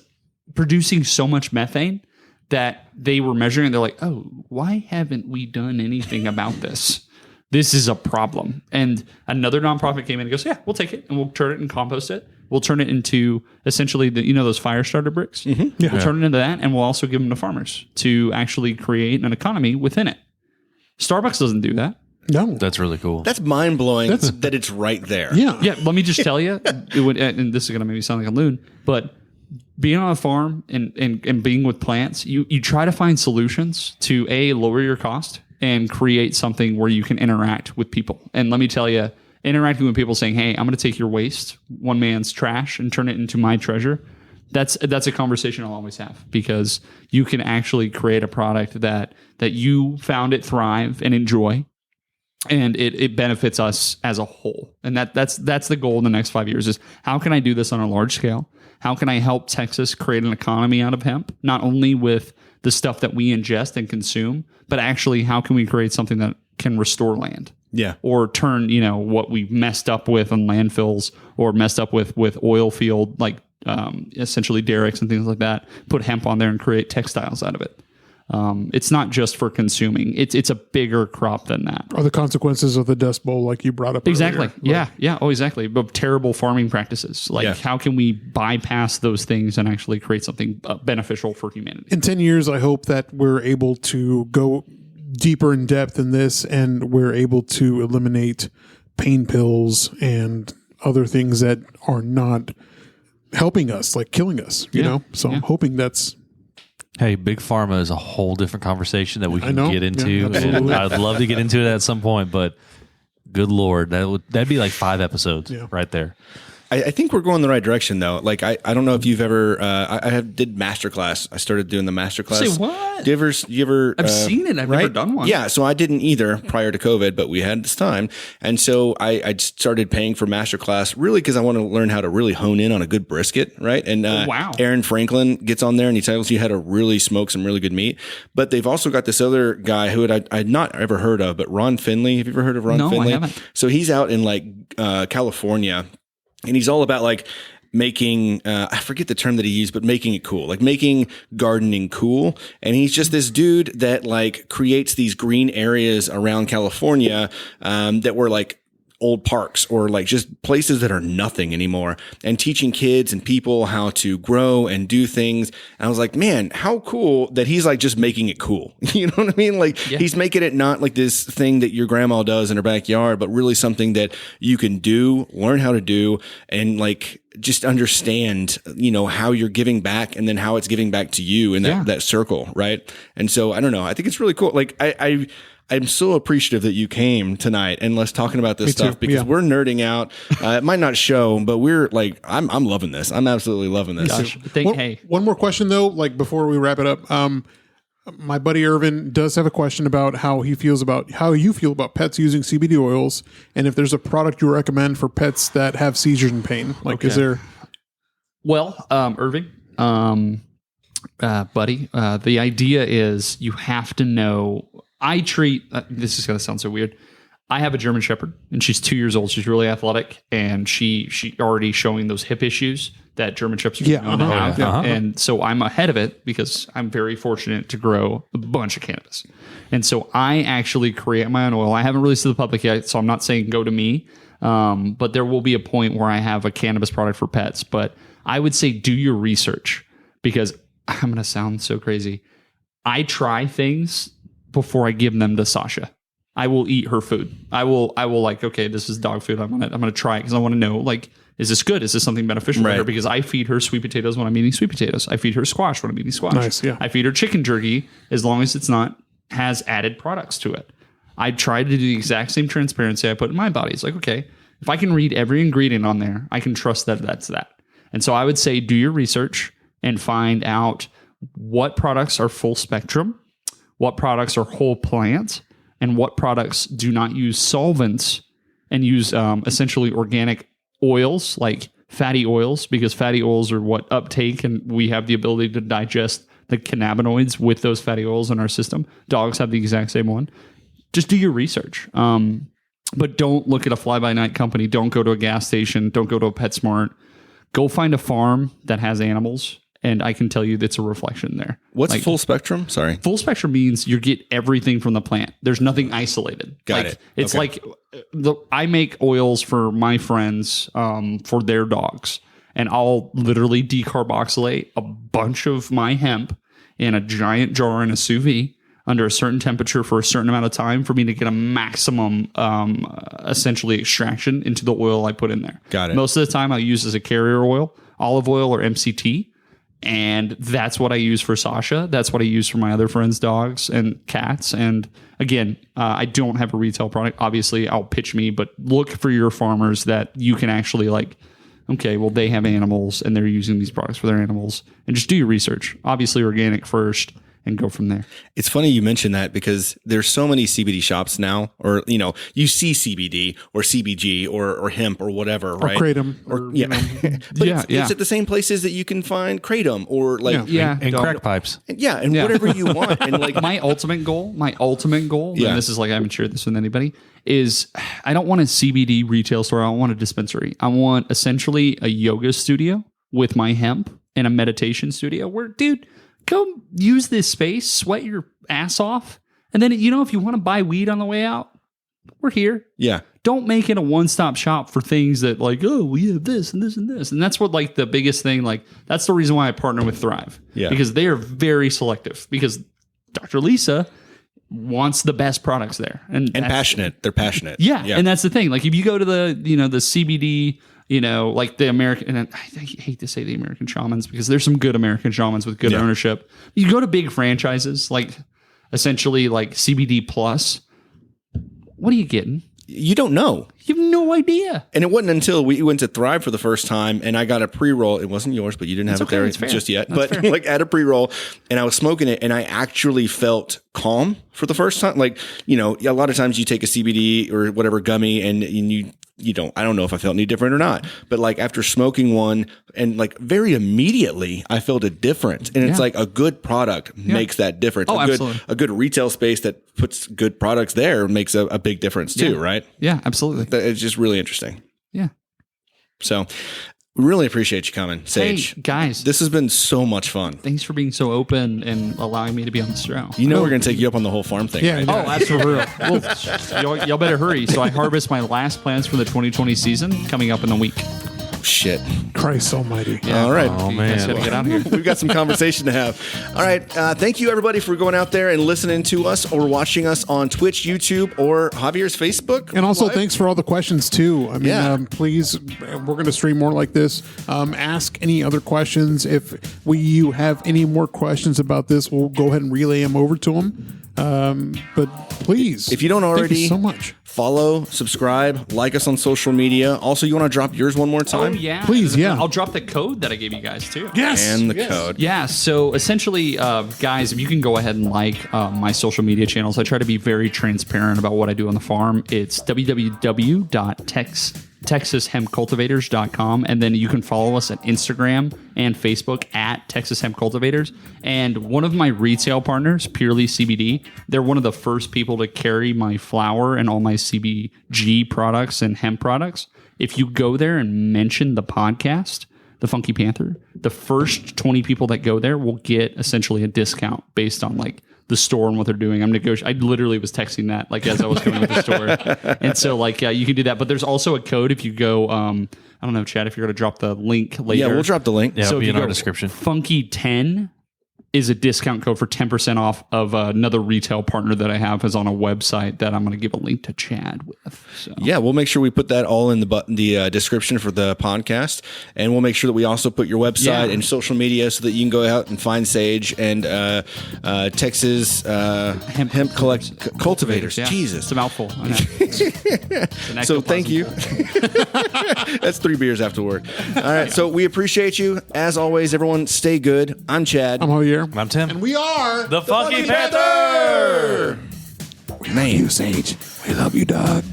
producing so much methane that they were measuring and they're like, oh, why haven't we done anything about this? This is a problem. And another nonprofit came in and goes, yeah, we'll take it and we'll turn it and compost it. We'll turn it into essentially those fire starter bricks. Mm-hmm. Yeah. We'll turn it into that, and we'll also give them to farmers to actually create an economy within it. Starbucks doesn't do that. No. That's really cool. That's mind blowing that it's right there. Yeah. Yeah. Let me just tell you, and this is going to make me sound like a loon, but being on a farm and being with plants, you try to find solutions to lower your cost and create something where you can interact with people. And let me tell you, interacting with people saying, hey, I'm going to take your waste, one man's trash, and turn it into my treasure. That's a conversation I'll always have, because you can actually create a product that you found it thrive and enjoy, and it benefits us as a whole. And that's the goal in the next 5 years is, how can I do this on a large scale? How can I help Texas create an economy out of hemp, not only with the stuff that we ingest and consume, but actually how can we create something that can restore land? Yeah. Or turn, what we messed up with on landfills or messed up with oil field, like essentially derricks and things like that, put hemp on there and create textiles out of it. It's not just for consuming. It's a bigger crop than that. Or the consequences of the Dust Bowl, like you brought up exactly. earlier. Yeah. Oh, exactly. But terrible farming practices. Like, how can we bypass those things and actually create something beneficial for humanity? In 10 years, I hope that we're able to go deeper in depth in this, and we're able to eliminate pain pills and other things that are not helping us, like killing us, you know? So I'm hoping that's... Hey, big pharma is a whole different conversation that we can get into. Yeah, and I'd love to get into it at some point, but good Lord, that'd be like 5 episodes right there. I think we're going the right direction, though. Like, I don't know if you've ever, did masterclass. I started doing the masterclass. Say what? Do you ever? I've seen it. I've never done one. Yeah, so I didn't either prior to COVID, but we had this time. And so I started paying for masterclass really because I want to learn how to really hone in on a good brisket, right? And Aaron Franklin gets on there and he tells you how to really smoke some really good meat. But they've also got this other guy who I'd not ever heard of, but Ron Finley. Have you ever heard of Ron Finley? No, I haven't. So he's out in California. And he's all about making, I forget the term that he used, but making it cool, like making gardening cool. And he's just this dude that creates these green areas around California, that were old parks or just places that are nothing anymore, and teaching kids and people how to grow and do things. And I was like, man, how cool that he's just making it cool. You know what I mean? He's making it not like this thing that your grandma does in her backyard, but really something that you can do, learn how to do, and just understand, how you're giving back and then how it's giving back to you in that circle. Right. And so I don't know. I think it's really cool. I'm so appreciative that you came tonight and let's talking about this stuff because we're nerding out. It might not show, but we're I'm loving this. I'm absolutely loving this. Gosh, one more question though, before we wrap it up. My buddy Irvin does have a question about how you feel about pets using CBD oils, and if there's a product you recommend for pets that have seizures and pain. Is there? Well, Irving, buddy, the idea is you have to know. I treat, this is going to sound so weird. I have a German Shepherd and she's 2 years old. She's really athletic and she already showing those hip issues that German Shepherds are known to have. And so I'm ahead of it because I'm very fortunate to grow a bunch of cannabis. And so I actually create my own oil. I haven't released to the public yet, so I'm not saying go to me. But there will be a point where I have a cannabis product for pets. But I would say do your research because I'm going to sound so crazy. I try things before I give them to Sasha. I will eat her food. I will okay, this is dog food. I'm gonna try it because I want to know, is this good? Is this something beneficial for her? Because I feed her sweet potatoes when I'm eating sweet potatoes. I feed her squash when I'm eating squash. Nice, yeah. I feed her chicken jerky as long as it's not has added products to it. I try to do the exact same transparency I put in my body. It's okay, if I can read every ingredient on there, I can trust that that's that. And so I would say do your research and find out what products are full spectrum, what products are whole plant, and what products do not use solvents and use essentially organic oils like fatty oils, because fatty oils are what uptake and we have the ability to digest the cannabinoids with those fatty oils in our system. Dogs have the exact same one. Just do your research. But don't look at a fly-by-night company. Don't go to a gas station. Don't go to a PetSmart. Go find a farm that has animals, and I can tell you that's a reflection there. What's full spectrum? Sorry. Full spectrum means you get everything from the plant. There's nothing isolated. Got it. It's Okay. I make oils for my friends for their dogs, and I'll literally decarboxylate a bunch of my hemp in a giant jar in a sous vide under a certain temperature for a certain amount of time for me to get a maximum essentially extraction into the oil I put in there. Got it. Most of the time I'll use as a carrier oil, olive oil or MCT. And that's what I use for Sasha. That's what I use for my other friends' dogs and cats. And again, I don't have a retail product. Obviously, I'll pitch me, but look for your farmers that you can actually okay, well, they have animals and they're using these products for their animals. And just do your research. Obviously, organic first. And go from there. It's funny you mention that because there's so many CBD shops now, or you see CBD or CBG or hemp or whatever, right? Or Kratom, But it's at the same places that you can find Kratom or And crack pipes. and whatever you want. And my ultimate goal, and this is I haven't shared this with anybody, is I don't want a CBD retail store. I don't want a dispensary. I want essentially a yoga studio with my hemp and a meditation studio where, dude, come use this space, sweat your ass off. And then, if you want to buy weed on the way out, we're here. Yeah. Don't make it a one-stop shop for things that we have this and this and this. And that's what the biggest thing, that's the reason why I partner with Thrive. Yeah. Because they are very selective because Dr. Lisa wants the best products there. And passionate. They're passionate. Yeah. And that's the thing. If you go to the CBD, the American, and I hate to say the American shamans because there's some good American shamans with good ownership. You go to big franchises, essentially CBD Plus. What are you getting? You don't know. You have no idea. And it wasn't until we went to Thrive for the first time and I got a pre-roll. It wasn't yours, but you didn't have it there just yet. That's but fair. at a pre-roll and I was smoking it and I actually felt calm for the first time. A lot of times you take a CBD or whatever gummy and you don't, I don't know if I felt any different or not, but after smoking one and very immediately I felt a difference. And it's a good product makes that difference. Absolutely. A good retail space that puts good products there makes a big difference too, right? Yeah, absolutely. It's just really interesting. Yeah. So we really appreciate you coming, Sage. Hey, guys. This has been so much fun. Thanks for being so open and allowing me to be on the show. We're going to take you up on the whole farm thing. Yeah. Right? Yeah. Oh, absolutely. Well, y'all better hurry. So I harvest my last plants for the 2020 season coming up in a week. Shit. Christ almighty. Yeah. All right. Oh, You guys man. gotta get out of here. We've got some conversation to have. All right. Thank you, everybody, for going out there and listening to us or watching us on Twitch, YouTube, or Javier's Facebook. And also, Live. thanks for all the questions too. I mean, Yeah. please, we're going to stream more like this. Ask any other questions. If you have any more questions about this, we'll go ahead and relay them over to them. But please, If you don't thank already you so much. follow, subscribe, like us on social media. Also, you want to drop yours one more time? Oh, yeah. Please, yeah. I'll drop the code that I gave you guys, too. Yes, And the code. Yeah, so essentially, guys, if you can go ahead and my social media channels, I try to be very transparent about what I do on the farm. It's www.texashempcultivators.com, and then you can follow us at Instagram and Facebook at Texas Hemp Cultivators. And one of my retail partners, Purely CBD, they're one of the first people to carry my flower and all my CBG products and hemp products. If you go there and mention the podcast, the Funky Panther, the first 20 people that go there will get essentially a discount based on the store and what they're doing. I'm negotiating. I literally was texting that as I was coming to the store. And so you can do that. But there's also a code if you go, I don't know, Chad, if you're going to drop the link later. Yeah, we'll drop the link. Yeah, it'll if be you in our go description. Funky 10 is a discount code for 10% off of another retail partner that I have is on a website that I'm going to give a link to Chad with. So. Yeah, we'll make sure we put that all in the description for the podcast, and we'll make sure that we also put your website and social media so that you can go out and find Sage and Texas hemp cultivators. Yeah. Jesus, It's a mouthful. I know. It's an so thank ectoplasm. you. That's 3 beers after work. All right, so we appreciate you as always. Everyone, stay good. I'm Chad. I'm Javier. I'm Tim. We are the Funky Panther! We love you, Sage. We love you, Doug.